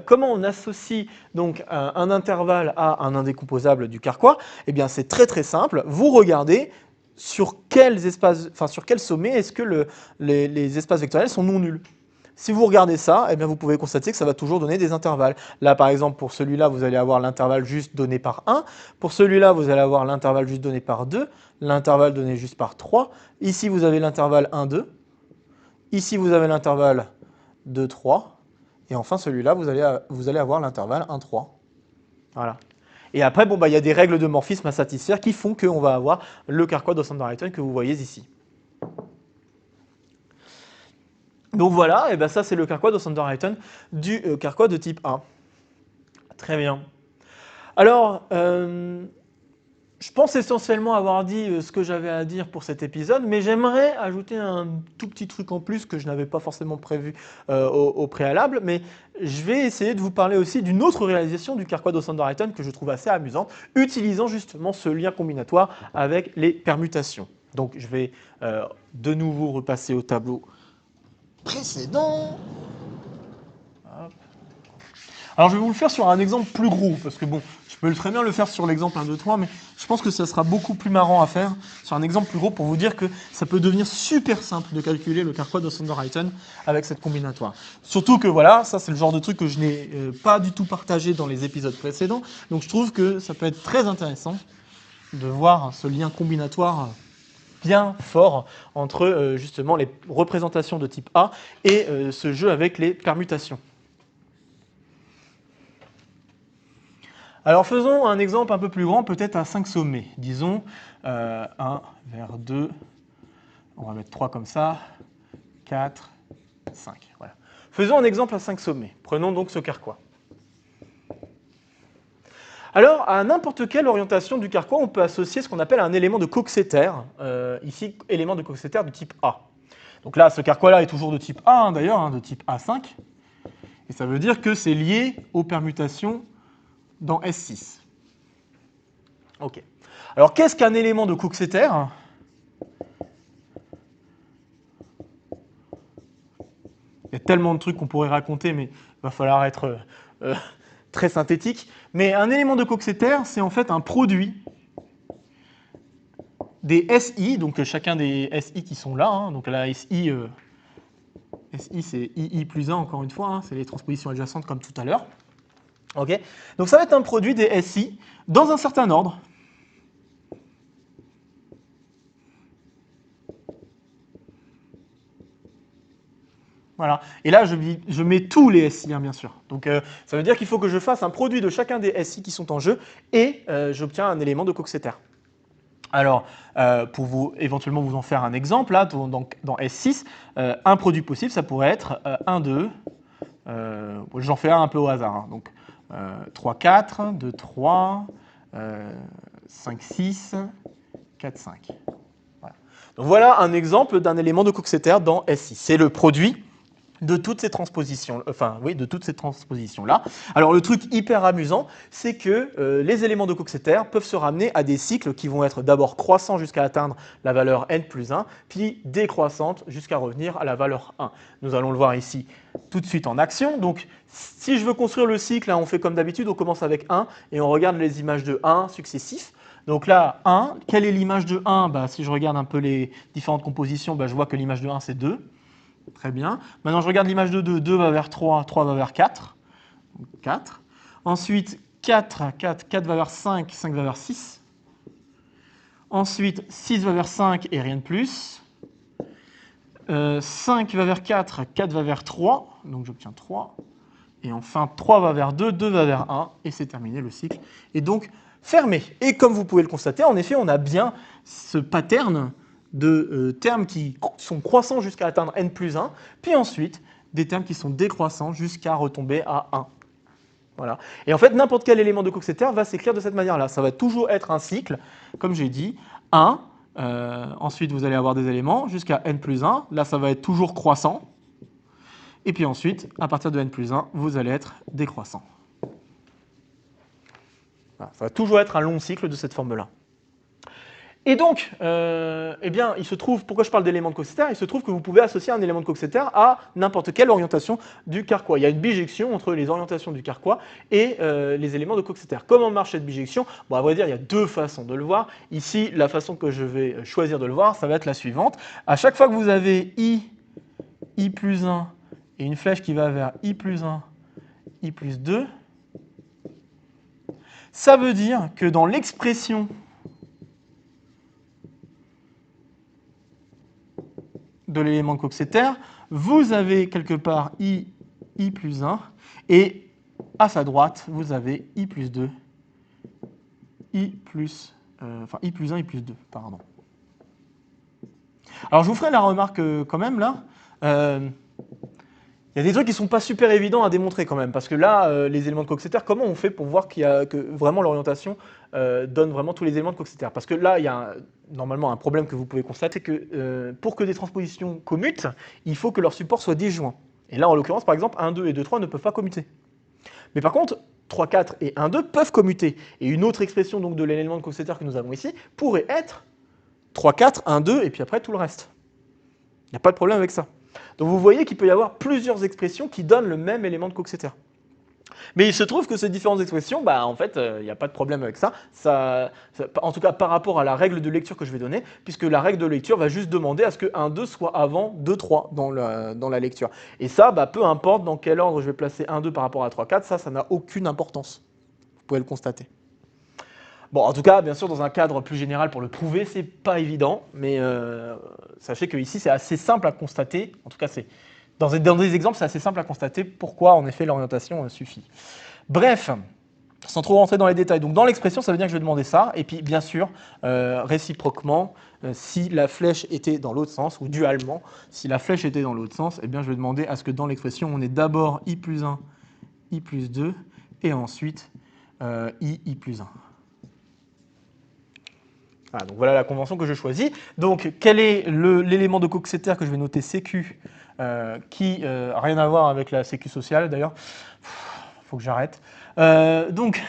A: Comment on associe donc un intervalle à un indécomposable du carquois? Eh bien, c'est très très simple. Vous regardez sur quels sommets est-ce que les espaces vectoriels sont non nuls. Si vous regardez ça, eh bien vous pouvez constater que ça va toujours donner des intervalles. Là, par exemple, pour celui-là, vous allez avoir l'intervalle juste donné par 1. Pour celui-là, vous allez avoir l'intervalle juste donné par 2. L'intervalle donné juste par 3. Ici, vous avez l'intervalle 1, 2. Ici, vous avez l'intervalle 2, 3. Et enfin, celui-là, vous allez avoir l'intervalle 1, 3. Voilà. Et après, il y a des règles de morphisme à satisfaire qui font qu'on va avoir le carquois d'Osanderheiten que vous voyez ici. Donc voilà, et ça c'est le carquois d'Osanderheiten du carquois de type A. Très bien. Alors, je pense essentiellement avoir dit ce que j'avais à dire pour cet épisode, mais j'aimerais ajouter un tout petit truc en plus que je n'avais pas forcément prévu au préalable, mais je vais essayer de vous parler aussi d'une autre réalisation du carquois d'Osanderheiten que je trouve assez amusante, utilisant justement ce lien combinatoire avec les permutations. Donc je vais de nouveau repasser au tableau précédent. Hop. Alors je vais vous le faire sur un exemple plus gros, parce que bon, je peux très bien le faire sur l'exemple 1, 2, 3, mais je pense que ça sera beaucoup plus marrant à faire sur un exemple plus gros pour vous dire que ça peut devenir super simple de calculer le carquois d'Osanderheiten avec cette combinatoire. Surtout que voilà, ça c'est le genre de truc que je n'ai pas du tout partagé dans les épisodes précédents, donc je trouve que ça peut être très intéressant de voir ce lien combinatoire bien fort entre justement les représentations de type A et ce jeu avec les permutations. Alors faisons un exemple un peu plus grand, peut-être à 5 sommets. Disons 1 vers 2, on va mettre 3 comme ça, 4, 5. Voilà. Faisons un exemple à 5 sommets. Prenons donc ce carquois. Alors, à n'importe quelle orientation du carquois, on peut associer ce qu'on appelle un élément de Coxeter, ici, élément de Coxeter de type A. Donc là, ce carquois-là est toujours de type A, d'ailleurs, de type A5. Et ça veut dire que c'est lié aux permutations dans S6. Ok. Alors, qu'est-ce qu'un élément de Coxeter? Il y a tellement de trucs qu'on pourrait raconter, mais il va falloir être très synthétique. Mais un élément de Coxeter, c'est en fait un produit des SI, donc chacun des SI qui sont là. Donc la SI, SI c'est II plus 1, encore une fois, c'est les transpositions adjacentes comme tout à l'heure. Okay. Donc ça va être un produit des SI dans un certain ordre. Voilà. Et là, je mets tous les SI, bien sûr. Donc ça veut dire qu'il faut que je fasse un produit de chacun des SI qui sont en jeu et j'obtiens un élément de Coxeter. Alors, pour éventuellement vous en faire un exemple, là, dans S6, un produit possible, ça pourrait être 1, 2, j'en fais un peu au hasard, hein, donc 3, 4, 2, 3, 5, 6, 4, 5. Voilà. Donc voilà un exemple d'un élément de Coxeter dans S6. C'est le produit de toutes ces transpositions, là. Alors le truc hyper amusant, c'est que les éléments de Coxeter peuvent se ramener à des cycles qui vont être d'abord croissants jusqu'à atteindre la valeur n plus 1, puis décroissantes jusqu'à revenir à la valeur 1. Nous allons le voir ici tout de suite en action. Donc si je veux construire le cycle, hein, on fait comme d'habitude, on commence avec 1 et on regarde les images de 1 successifs. Donc là, 1, quelle est l'image de 1 ? Si je regarde un peu les différentes compositions, je vois que l'image de 1 c'est 2. Très bien. Maintenant, je regarde l'image de 2. 2 va vers 3, 3 va vers 4. Donc 4. Ensuite, 4 va vers 5, 5 va vers 6. Ensuite, 6 va vers 5 et rien de plus. 5 va vers 4, 4 va vers 3. Donc j'obtiens 3. Et enfin, 3 va vers 2, 2 va vers 1. Et c'est terminé, le cycle est donc fermé. Et comme vous pouvez le constater, en effet, on a bien ce pattern de termes qui sont croissants jusqu'à atteindre n plus 1, puis ensuite des termes qui sont décroissants jusqu'à retomber à 1. Voilà. Et en fait, n'importe quel élément de Coxeter va s'écrire de cette manière-là. Ça va toujours être un cycle, comme j'ai dit, 1, ensuite vous allez avoir des éléments jusqu'à n plus 1, là ça va être toujours croissant, et puis ensuite, à partir de n plus 1, vous allez être décroissant. Voilà. Ça va toujours être un long cycle de cette forme-là. Et donc, eh bien, il se trouve, pourquoi je parle d'éléments de Coxeter ? Il se trouve que vous pouvez associer un élément de Coxeter à n'importe quelle orientation du carquois. Il y a une bijection entre les orientations du carquois et les éléments de Coxeter. Comment marche cette bijection ? Bon, à vrai dire, il y a deux façons de le voir. Ici, la façon que je vais choisir de le voir, ça va être la suivante. À chaque fois que vous avez i plus 1 et une flèche qui va vers i plus 1, i plus 2, ça veut dire que dans l'expression de l'élément de Coxeter, vous avez quelque part i plus 1, et à sa droite, vous avez i plus 2, i plus 1, i plus 2, pardon. Alors je vous ferai la remarque quand même là, il y a des trucs qui ne sont pas super évidents à démontrer quand même, parce que là, les éléments de Coxeter, comment on fait pour voir que vraiment l'orientation donne vraiment tous les éléments de Coxeter ? Parce que là, il y a normalement un problème que vous pouvez constater, c'est que pour que des transpositions commutent, il faut que leur support soit disjoint. Et là, en l'occurrence, par exemple, 1, 2 et 2, 3 ne peuvent pas commuter. Mais par contre, 3, 4 et 1, 2 peuvent commuter. Et une autre expression donc, de l'élément de Coxeter que nous avons ici pourrait être 3, 4, 1, 2 et puis après tout le reste. Il n'y a pas de problème avec ça. Donc vous voyez qu'il peut y avoir plusieurs expressions qui donnent le même élément de Coxeter. Mais il se trouve que ces différentes expressions, en fait, il n'y a pas de problème avec ça. En tout cas, par rapport à la règle de lecture que je vais donner, puisque la règle de lecture va juste demander à ce que 1, 2 soit avant 2, 3 dans la lecture. Et ça, peu importe dans quel ordre je vais placer 1, 2 par rapport à 3, 4, ça n'a aucune importance. Vous pouvez le constater. Bon, en tout cas, bien sûr, dans un cadre plus général pour le prouver, c'est pas évident, mais sachez que ici c'est assez simple à constater. En tout cas, dans des exemples, c'est assez simple à constater pourquoi, en effet, l'orientation suffit. Bref, sans trop rentrer dans les détails. Donc, dans l'expression, ça veut dire que je vais demander ça, et puis, bien sûr, réciproquement, si la flèche était dans l'autre sens, ou dualement, si la flèche était dans l'autre sens, eh bien, je vais demander à ce que dans l'expression, on ait d'abord i plus 1, i plus 2, et ensuite i plus 1. Voilà, donc voilà la convention que je choisis. Donc, quel est l'élément de Coxeter que je vais noter CQ, qui n'a rien à voir avec la sécu sociale d'ailleurs. Il faut que j'arrête. Donc,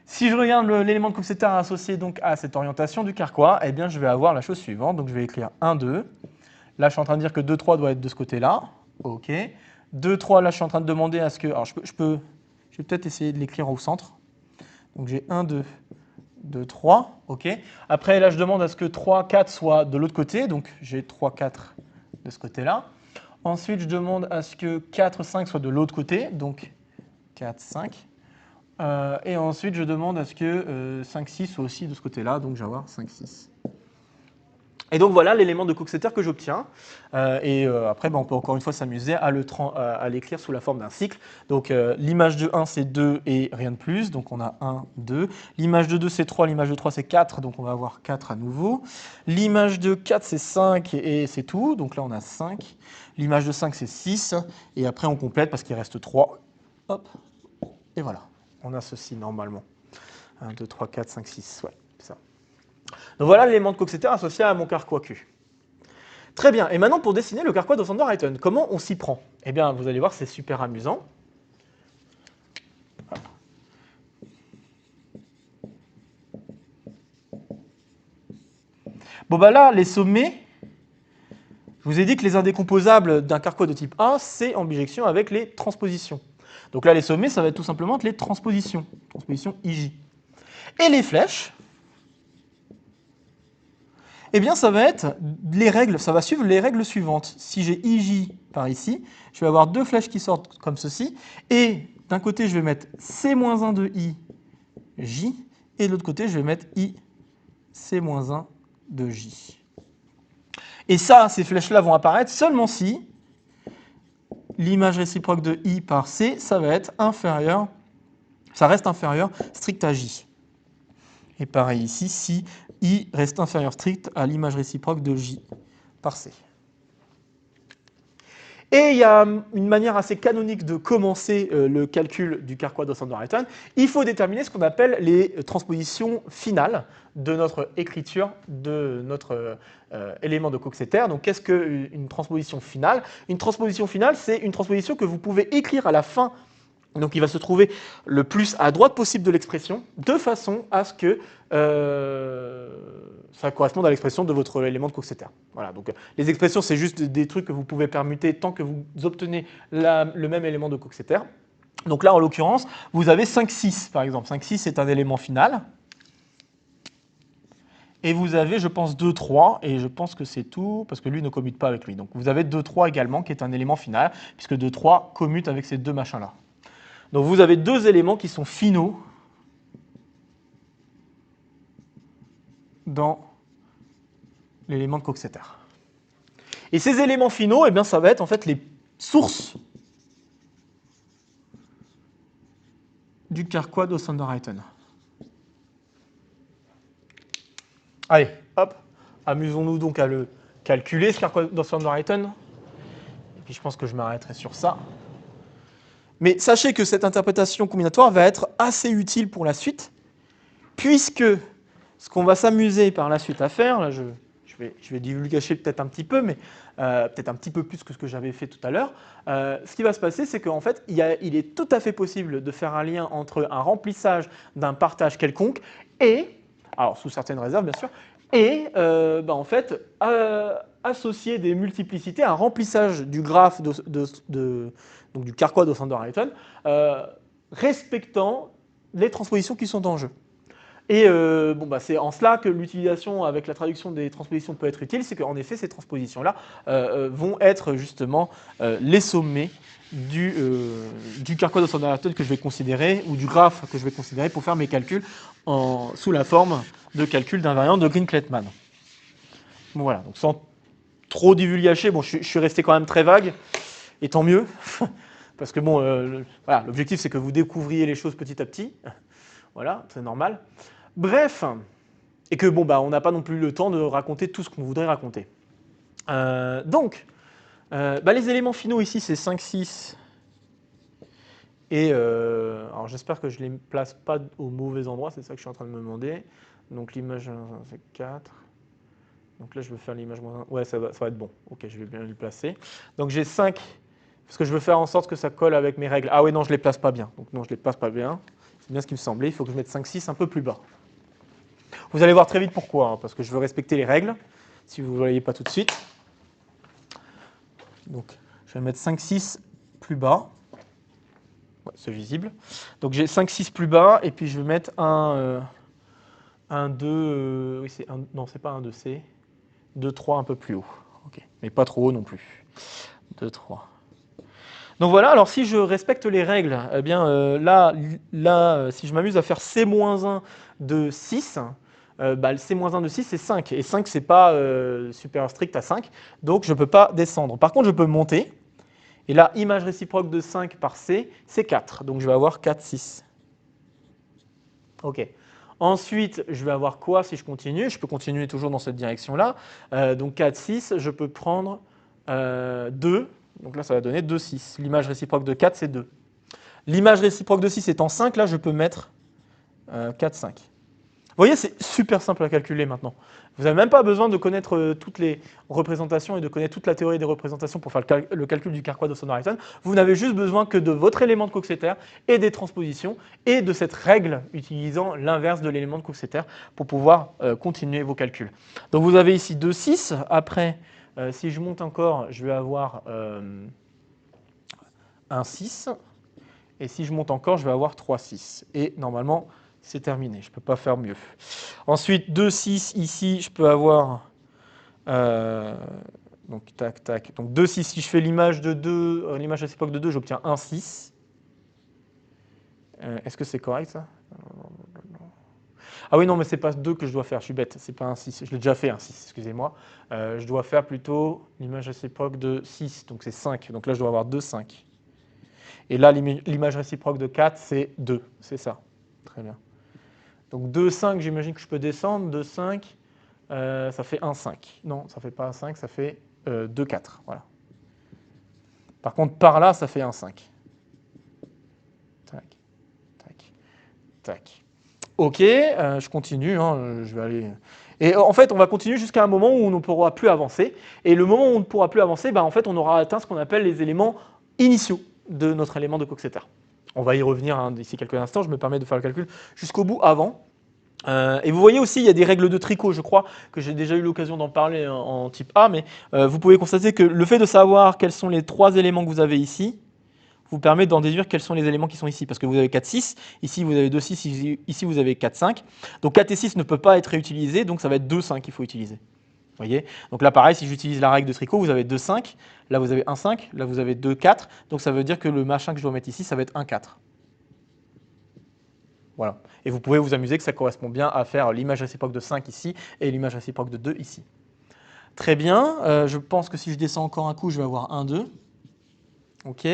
A: si je regarde l'élément de Coxeter associé donc à cette orientation du carquois, eh bien, je vais avoir la chose suivante. Donc, je vais écrire 1, 2. Là, je suis en train de dire que 2, 3 doit être de ce côté-là. OK. 2, 3, là, je suis en train de demander à ce que... Alors, je vais peut-être essayer de l'écrire au centre. Donc, j'ai 1, 2... 2, 3, ok. Après, là, je demande à ce que 3, 4 soit de l'autre côté, donc j'ai 3, 4 de ce côté-là. Ensuite, je demande à ce que 4, 5 soit de l'autre côté, donc 4, 5. Et ensuite, je demande à ce que 5, 6 soit aussi de ce côté-là, donc je vais avoir 5, 6. Et donc voilà l'élément de Coxeter que j'obtiens. Après, on peut encore une fois s'amuser à l'écrire sous la forme d'un cycle. Donc l'image de 1, c'est 2 et rien de plus. Donc on a 1, 2. L'image de 2, c'est 3. L'image de 3, c'est 4. Donc on va avoir 4 à nouveau. L'image de 4, c'est 5 et c'est tout. Donc là, on a 5. L'image de 5, c'est 6. Et après, on complète parce qu'il reste 3. Hop. Et voilà. On a ceci normalement. 1, 2, 3, 4, 5, 6. Ouais, c'est ça. Donc voilà l'élément de Coxeter associé à mon carquois Q. Très bien, et maintenant pour dessiner le carquois de Sandor-Eaton, comment on s'y prend? Eh bien, vous allez voir, c'est super amusant. Bon bah là, les sommets, je vous ai dit que les indécomposables d'un carquois de type A, c'est en bijection avec les transpositions. Donc là, les sommets, ça va être tout simplement les transpositions, transposition IJ. Et les flèches, eh bien, ça va être les règles, ça va suivre les règles suivantes. Si j'ai IJ par ici, je vais avoir deux flèches qui sortent comme ceci, et d'un côté, je vais mettre C-1 de IJ, et de l'autre côté, je vais mettre IC-1 de J. Et ça, ces flèches-là vont apparaître seulement si l'image réciproque de I par C, ça va être inférieur, ça reste inférieur strict à J. Et pareil ici, si I reste inférieur strict à l'image réciproque de J par C. Et il y a une manière assez canonique de commencer le calcul du carquois de Sandor-Eaton. Il faut déterminer ce qu'on appelle les transpositions finales de notre écriture de notre élément de Coxeter. Donc, qu'est-ce qu'une transposition finale? Une transposition finale, c'est une transposition que vous pouvez écrire à la fin. Donc, il va se trouver le plus à droite possible de l'expression, de façon à ce que ça corresponde à l'expression de votre élément de Coxeter. Voilà, donc les expressions, c'est juste des trucs que vous pouvez permuter tant que vous obtenez le même élément de Coxeter. Donc là, en l'occurrence, vous avez 5,6 par exemple. 5,6 est un élément final. Et vous avez, je pense, 2,3, et je pense que c'est tout, parce que lui ne commute pas avec lui. Donc vous avez 2,3 également, qui est un élément final, puisque 2,3 commute avec ces deux machins-là. Donc vous avez deux éléments qui sont finaux dans l'élément de Coxeter. Et ces éléments finaux, eh bien, ça va être en fait les sources du carquois de Sandor-Eaton. Allez, hop, amusons-nous donc à le calculer, ce carquois de Sandor-Eaton. Et puis je pense que je m'arrêterai sur ça. Mais sachez que cette interprétation combinatoire va être assez utile pour la suite, puisque ce qu'on va s'amuser par la suite à faire, là je vais divulgacher peut-être un petit peu, mais peut-être un petit peu plus que ce que j'avais fait tout à l'heure. Ce qui va se passer, c'est qu'en fait, il est tout à fait possible de faire un lien entre un remplissage d'un partage quelconque et, alors sous certaines réserves bien sûr, et en fait, associer des multiplicités à un remplissage du graphe donc du carquois de Sandor-Eaton, respectant les transpositions qui sont en jeu. Et c'est en cela que l'utilisation avec la traduction des transpositions peut être utile, c'est qu'en effet, ces transpositions-là vont être justement les sommets du carquois de Sandor-Eaton que je vais considérer, ou du graphe que je vais considérer pour faire mes calculs sous la forme de calcul d'invariant de Green-Klettmann. Bon, voilà, donc sans trop divulgacher, bon, je suis resté quand même très vague, et tant mieux, parce que bon, voilà, l'objectif c'est que vous découvriez les choses petit à petit, voilà, c'est normal. Bref, et que bon, on n'a pas non plus le temps de raconter tout ce qu'on voudrait raconter. Donc, les éléments finaux ici, c'est 5, 6. Et alors j'espère que je ne les place pas au mauvais endroit, c'est ça que je suis en train de me demander. Donc l'image 1, c'est 4. Donc là, je veux faire l'image moins 1. Ouais, ça va être bon. Ok, je vais bien le placer. Donc j'ai 5, parce que je veux faire en sorte que ça colle avec mes règles. Ah oui, non, je ne les place pas bien. Donc non, je ne les place pas bien. C'est bien ce qui me semblait. Il faut que je mette 5, 6 un peu plus bas. Vous allez voir très vite pourquoi, hein, parce que je veux respecter les règles, si vous ne voyez pas tout de suite. Donc, je vais mettre 5, 6 plus bas. Ouais, c'est visible. Donc, j'ai 5, 6 plus bas, et puis je vais mettre un 2, oui, non, c'est pas un 2C, 2, 3 un peu plus haut. Okay. Mais pas trop haut non plus. 2, 3. Donc voilà, alors si je respecte les règles, eh bien là, si je m'amuse à faire C-1 de 6, le C-1 de 6, c'est 5. Et 5, c'est pas supérieur strict à 5. Donc, je ne peux pas descendre. Par contre, je peux monter. Et là, image réciproque de 5 par C, c'est 4. Donc, je vais avoir 4, 6. OK. Ensuite, je vais avoir quoi si je continue? Je peux continuer toujours dans cette direction-là. Donc, 4, 6, je peux prendre 2. Donc là, ça va donner 2, 6. L'image réciproque de 4, c'est 2. L'image réciproque de 6 étant 5, là, je peux mettre 4, 5. voyez, c'est super simple à calculer maintenant. Vous n'avez même pas besoin de connaître toutes les représentations et de connaître toute la théorie des représentations pour faire le calcul du Carquois de Sonderreiten. Vous n'avez juste besoin que de votre élément de Coxeter et des transpositions et de cette règle utilisant l'inverse de l'élément de Coxeter pour pouvoir continuer vos calculs. Donc vous avez ici 2, 6. Après, si je monte encore, je vais avoir un 6. Et si je monte encore, je vais avoir 3, 6. Et normalement, c'est terminé. Je ne peux pas faire mieux. Ensuite, 2, 6, ici, je peux avoir... donc, tac, tac. Donc, 2, 6, si je fais l'image de 2, l'image à cette époque de 2, j'obtiens 1, 6. Est-ce que c'est correct, ça? Ah oui, non, mais c'est pas 2 que je dois faire. Je suis bête. C'est pas un 6. Je l'ai déjà fait, un 6, excusez-moi. Je dois faire plutôt l'image à cette époque de 6. Donc, c'est 5. Donc là, je dois avoir 2, 5. Et là, l'image réciproque de 4, c'est 2. C'est ça. Très bien. Donc 2, 5, j'imagine que je peux descendre. 2, 5, ça fait 1, 5. Non, ça ne fait pas 1, 5, ça fait 2, 4. Voilà. Par contre, par là, ça fait 1, 5. Tac, tac, tac. Ok, je continue. Hein, je vais aller... Et en fait, on va continuer jusqu'à un moment où on ne pourra plus avancer. Et le moment où on ne pourra plus avancer, en fait, on aura atteint ce qu'on appelle les éléments initiaux de notre élément de Coxeter. On va y revenir d'ici quelques instants. Je me permets de faire le calcul jusqu'au bout avant. Et vous voyez aussi, il y a des règles de tricot, je crois, que j'ai déjà eu l'occasion d'en parler en type A, mais vous pouvez constater que le fait de savoir quels sont les 3 éléments que vous avez ici, vous permet d'en déduire quels sont les éléments qui sont ici. Parce que vous avez 4, 6, ici vous avez 2, 6, ici vous avez 4, 5. Donc 4 et 6 ne peuvent pas être réutilisés, donc ça va être 2, 5 qu'il faut utiliser. Voyez, donc là, pareil, si j'utilise la règle de tricot, vous avez 2, 5, là vous avez 1, 5, là vous avez 2, 4, donc ça veut dire que le machin que je dois mettre ici, ça va être 1, 4. Voilà. Et vous pouvez vous amuser que ça correspond bien à faire l'image réciproque de 5 ici et l'image réciproque de 2 ici. Très bien, je pense que si je descends encore un coup, je vais avoir 1, 2. Ok.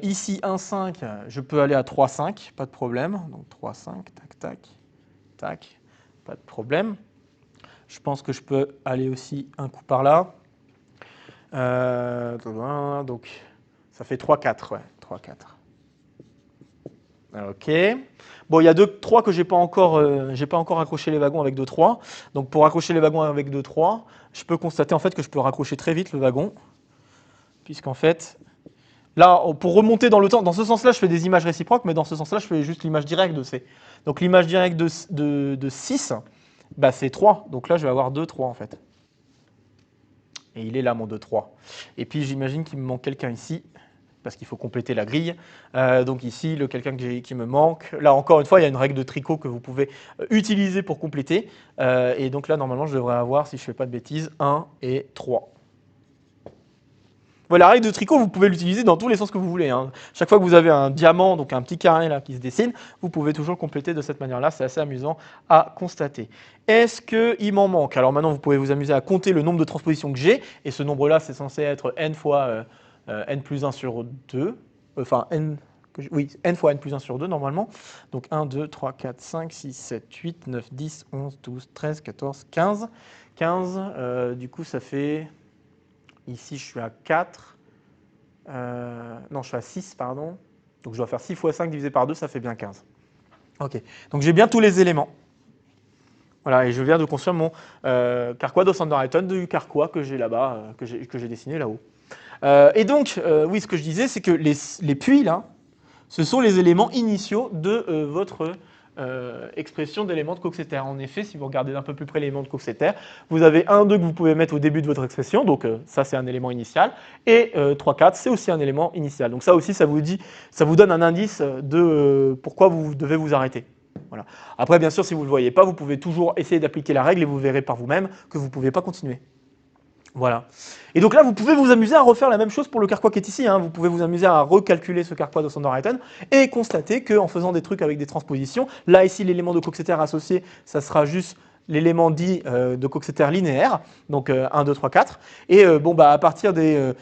A: Ici, 1, 5, je peux aller à 3, 5, pas de problème. Donc 3, 5, tac, tac, tac, pas de problème. Je pense que je peux aller aussi un coup par là. Donc, ça fait 3, 4, ouais, 3, 4. Ok. Bon, il y a 2, 3 que j'ai pas encore accroché les wagons avec 2, 3. Donc, pour accrocher les wagons avec 2, 3, je peux constater en fait que je peux raccrocher très vite le wagon, puisqu'en fait, là, pour remonter dans le temps, dans ce sens-là, je fais des images réciproques, mais dans ce sens-là, je fais juste l'image directe de C. Donc, l'image directe de 6, c'est 3. Donc là, je vais avoir 2, 3 en fait. Et il est là, mon 2, 3. Et puis, j'imagine qu'il me manque quelqu'un ici, parce qu'il faut compléter la grille. Donc ici, le quelqu'un qui me manque. Là, encore une fois, il y a une règle de tricot que vous pouvez utiliser pour compléter. Et donc là, normalement, je devrais avoir, si je ne fais pas de bêtises, 1 et 3. Voilà, la règle de tricot, vous pouvez l'utiliser dans tous les sens que vous voulez. Hein. Chaque fois que vous avez un diamant, donc un petit carré là, qui se dessine, vous pouvez toujours compléter de cette manière-là. C'est assez amusant à constater. Est-ce qu'il m'en manque? Alors maintenant, vous pouvez vous amuser à compter le nombre de transpositions que j'ai. Et ce nombre-là, c'est censé être n fois n plus 1 sur 2. Enfin, n fois n plus 1 sur 2 normalement. Donc 1, 2, 3, 4, 5, 6, 7, 8, 9, 10, 11, 12, 13, 14, 15. 15, du coup, ça fait... Ici, je suis à 4. Non, je suis à 6, pardon. Donc, je dois faire 6 fois 5 divisé par 2, ça fait bien 15. Ok, donc j'ai bien tous les éléments. Voilà, et je viens de construire mon Carquois de Sonderreiten du Carquois que j'ai là-bas, que j'ai dessiné là-haut. Et donc, oui, ce que je disais, c'est que les puits, là, ce sont les éléments initiaux de votre expression d'éléments de Coxeter. En effet, si vous regardez d'un peu plus près l'élément de Coxeter, vous avez 1, 2 que vous pouvez mettre au début de votre expression, donc ça c'est un élément initial, et 3, 4 c'est aussi un élément initial. Donc ça aussi, ça vous donne un indice de pourquoi vous devez vous arrêter. Voilà. Après, bien sûr, si vous ne le voyez pas, vous pouvez toujours essayer d'appliquer la règle et vous verrez par vous-même que vous ne pouvez pas continuer. Voilà. Et donc là, vous pouvez vous amuser à refaire la même chose pour le Carquois qui est ici. Hein. Vous pouvez vous amuser à recalculer ce Carquois de Sonderreiten et constater qu'en faisant des trucs avec des transpositions, là ici l'élément de Coxeter associé, ça sera juste l'élément dit de Coxeter linéaire, donc 1, 2, 3, 4. Et à partir des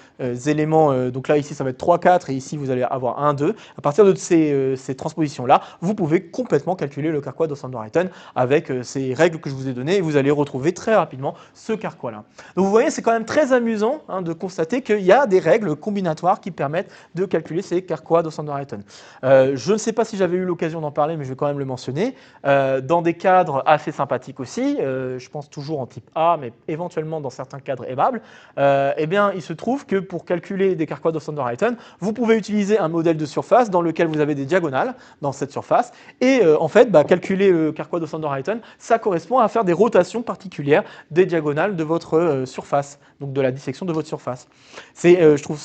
A: éléments, donc là ici ça va être 3, 4 et ici vous allez avoir 1, 2. À partir de ces transpositions-là, vous pouvez complètement calculer le carquois d'Osanderheiten avec ces règles que je vous ai données et vous allez retrouver très rapidement ce carquois-là. Donc vous voyez, c'est quand même très amusant de constater qu'il y a des règles combinatoires qui permettent de calculer ces carquois d'Osanderheiten. Je ne sais pas si j'avais eu l'occasion d'en parler, mais je vais quand même le mentionner. Dans des cadres assez sympathiques aussi, je pense toujours en type A, mais éventuellement dans certains cadres aimables, eh bien, il se trouve que pour calculer des carquois d'Osanderheiten, vous pouvez utiliser un modèle de surface dans lequel vous avez des diagonales dans cette surface. Et en fait, calculer le carquois d'Osanderheiten, ça correspond à faire des rotations particulières des diagonales de votre surface, donc de la dissection de votre surface. Je trouve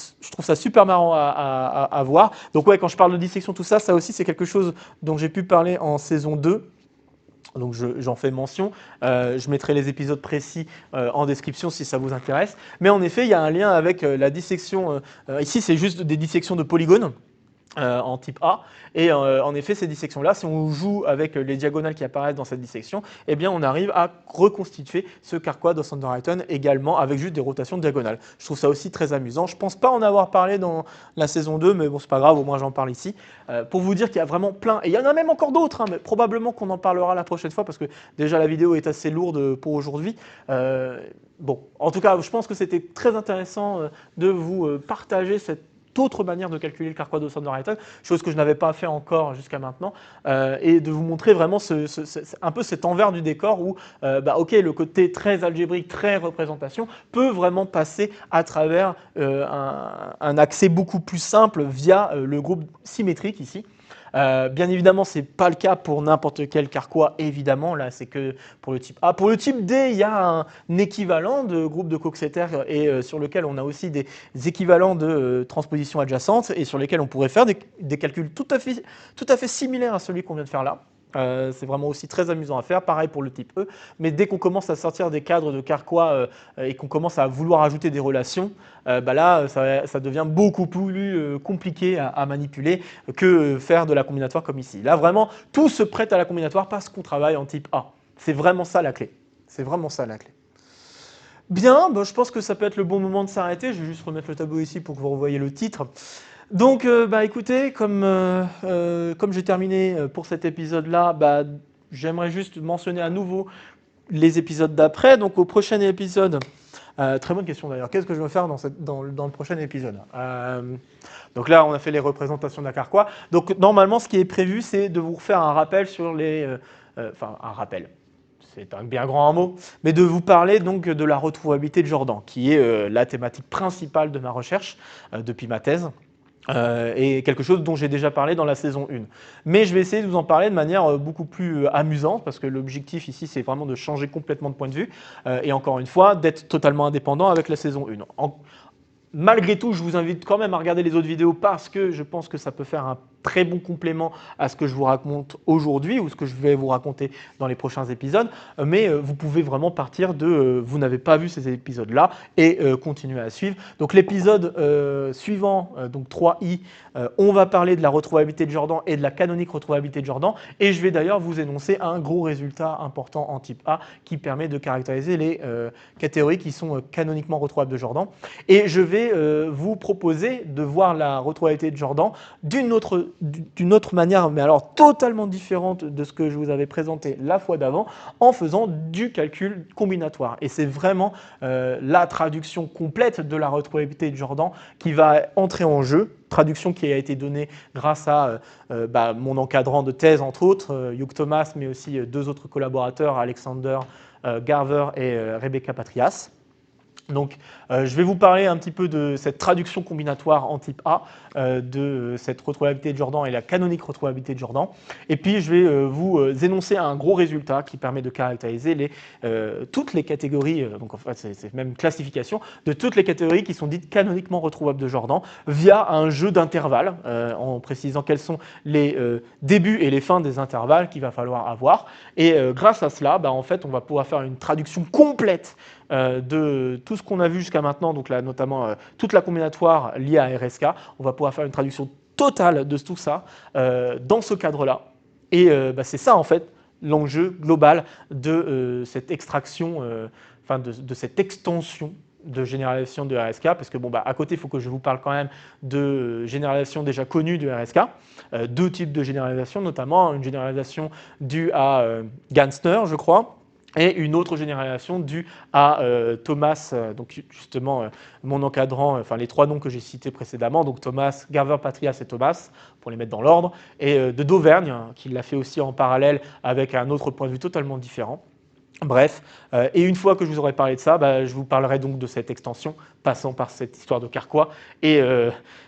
A: ça super marrant à voir. Donc ouais, quand je parle de dissection, tout ça, ça aussi c'est quelque chose dont j'ai pu parler en saison 2. Donc j'en fais mention, je mettrai les épisodes précis en description si ça vous intéresse. Mais en effet, il y a un lien avec la dissection, ici c'est juste des dissections de polygones en type A. Et en effet, ces dissections-là, si on joue avec les diagonales qui apparaissent dans cette dissection, eh bien on arrive à reconstituer ce carquois d'Osanderheiten également avec juste des rotations diagonales. Je trouve ça aussi très amusant. Je ne pense pas en avoir parlé dans la saison 2, mais bon, c'est pas grave, au moins j'en parle ici. Pour vous dire qu'il y a vraiment plein, et il y en a même encore d'autres, mais probablement qu'on en parlera la prochaine fois parce que déjà la vidéo est assez lourde pour aujourd'hui. Bon, en tout cas, je pense que c'était très intéressant de vous partager cette autre manière de calculer le carquois d'Osanderheiten, chose que je n'avais pas fait encore jusqu'à maintenant, et de vous montrer vraiment un peu cet envers du décor où ok, le côté très algébrique, très représentation, peut vraiment passer à travers un accès beaucoup plus simple via le groupe symétrique ici. Bien évidemment, ce n'est pas le cas pour n'importe quel carquois, évidemment, là c'est que pour le type A. Pour le type D, il y a un équivalent de groupe de Coxeter et sur lequel on a aussi des équivalents de transposition adjacente et sur lesquels on pourrait faire des calculs tout à fait similaires à celui qu'on vient de faire là. C'est vraiment aussi très amusant à faire, pareil pour le type E, mais dès qu'on commence à sortir des cadres de carquois et qu'on commence à vouloir ajouter des relations, là ça devient beaucoup plus compliqué à manipuler que faire de la combinatoire comme ici. Là vraiment, tout se prête à la combinatoire parce qu'on travaille en type A. C'est vraiment ça la clé. C'est vraiment ça la clé. Bien, je pense que ça peut être le bon moment de s'arrêter. Je vais juste remettre le tableau ici pour que vous revoyiez le titre. Donc, écoutez, comme j'ai terminé pour cet épisode-là, j'aimerais juste mentionner à nouveau les épisodes d'après. Donc, au prochain épisode, très bonne question d'ailleurs, qu'est-ce que je vais faire dans le prochain épisode Donc là, on a fait les représentations d'un carquois. Donc, normalement, ce qui est prévu, c'est de vous refaire un rappel sur les... un rappel. C'est un bien grand mot, mais de vous parler donc de la retrouvabilité de Jordan, qui est la thématique principale de ma recherche depuis ma thèse. Et quelque chose dont j'ai déjà parlé dans la saison 1. Mais je vais essayer de vous en parler de manière beaucoup plus amusante, parce que l'objectif ici, c'est vraiment de changer complètement de point de vue, et encore une fois, d'être totalement indépendant avec la saison 1. Malgré tout, je vous invite quand même à regarder les autres vidéos parce que je pense que ça peut faire un très bon complément à ce que je vous raconte aujourd'hui ou ce que je vais vous raconter dans les prochains épisodes. Mais vous pouvez vraiment partir de vous n'avez pas vu ces épisodes-là et continuer à suivre. Donc l'épisode suivant, donc 3i, on va parler de la retrouvabilité de Jordan et de la canonique retrouvabilité de Jordan. Et je vais d'ailleurs vous énoncer un gros résultat important en type A qui permet de caractériser les catégories qui sont canoniquement retrouvables de Jordan. Et je vais vous proposer de voir la retrouvabilité de Jordan d'une autre manière, mais alors totalement différente de ce que je vous avais présenté la fois d'avant, en faisant du calcul combinatoire. Et c'est vraiment la traduction complète de la retrouvabilité de Jordan qui va entrer en jeu, traduction qui a été donnée grâce à mon encadrant de thèse, entre autres, Hugh Thomas, mais aussi deux autres collaborateurs, Alexander Garver et Rebecca Patrias. Donc, je vais vous parler un petit peu de cette traduction combinatoire en type A, de cette retrouvabilité de Jordan et la canonique retrouvabilité de Jordan. Et puis, je vais vous énoncer un gros résultat qui permet de caractériser toutes les catégories, donc en fait, c'est même une classification, de toutes les catégories qui sont dites canoniquement retrouvables de Jordan via un jeu d'intervalles, en précisant quels sont les débuts et les fins des intervalles qu'il va falloir avoir. Et grâce à cela, en fait, on va pouvoir faire une traduction complète de tout ce qu'on a vu jusqu'à maintenant, donc là notamment toute la combinatoire liée à RSK. On va pouvoir faire une traduction totale de tout ça dans ce cadre-là. Et c'est ça en fait l'enjeu global de cette extraction, de cette extension de généralisation de RSK, parce que à côté, il faut que je vous parle quand même de généralisation déjà connue de RSK, deux types de généralisation, notamment une généralisation due à Gansner, je crois, et une autre généralisation due à Thomas, donc justement mon encadrant, les trois noms que j'ai cités précédemment, donc Thomas, Garver, Patrias et Thomas, pour les mettre dans l'ordre, et de Dauvergne, qui l'a fait aussi en parallèle avec un autre point de vue totalement différent. Bref, et une fois que je vous aurai parlé de ça, je vous parlerai donc de cette extension, passant par cette histoire de Carquois, et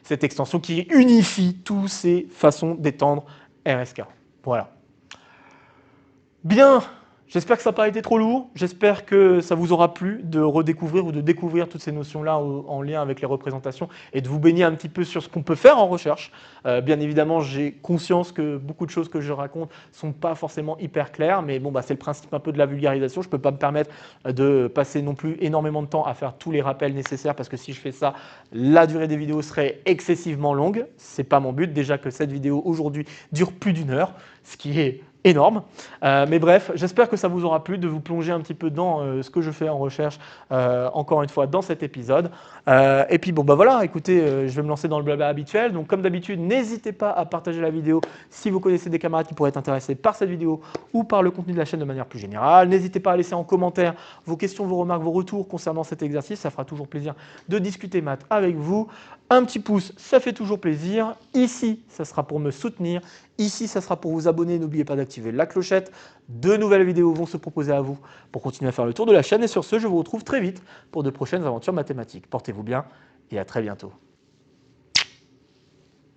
A: cette extension qui unifie toutes ces façons d'étendre RSK. Voilà. Bien, j'espère que ça n'a pas été trop lourd, j'espère que ça vous aura plu de redécouvrir ou de découvrir toutes ces notions-là en lien avec les représentations et de vous baigner un petit peu sur ce qu'on peut faire en recherche. Bien évidemment, j'ai conscience que beaucoup de choses que je raconte ne sont pas forcément hyper claires, mais c'est le principe un peu de la vulgarisation. Je ne peux pas me permettre de passer non plus énormément de temps à faire tous les rappels nécessaires parce que si je fais ça, la durée des vidéos serait excessivement longue. Ce n'est pas mon but, déjà que cette vidéo aujourd'hui dure plus d'1 heure, ce qui est énorme. Mais bref, j'espère que ça vous aura plu de vous plonger un petit peu dans ce que je fais en recherche, encore une fois, dans cet épisode. Et puis voilà, écoutez, je vais me lancer dans le blabla habituel. Donc comme d'habitude, n'hésitez pas à partager la vidéo si vous connaissez des camarades qui pourraient être intéressés par cette vidéo ou par le contenu de la chaîne de manière plus générale. N'hésitez pas à laisser en commentaire vos questions, vos remarques, vos retours concernant cet exercice. Ça fera toujours plaisir de discuter maths avec vous. Un petit pouce, ça fait toujours plaisir. Ici, ça sera pour me soutenir. Ici, ça sera pour vous abonner. N'oubliez pas d'activer la clochette. De nouvelles vidéos vont se proposer à vous pour continuer à faire le tour de la chaîne. Et sur ce, je vous retrouve très vite pour de prochaines aventures mathématiques. Portez-vous bien et à très bientôt.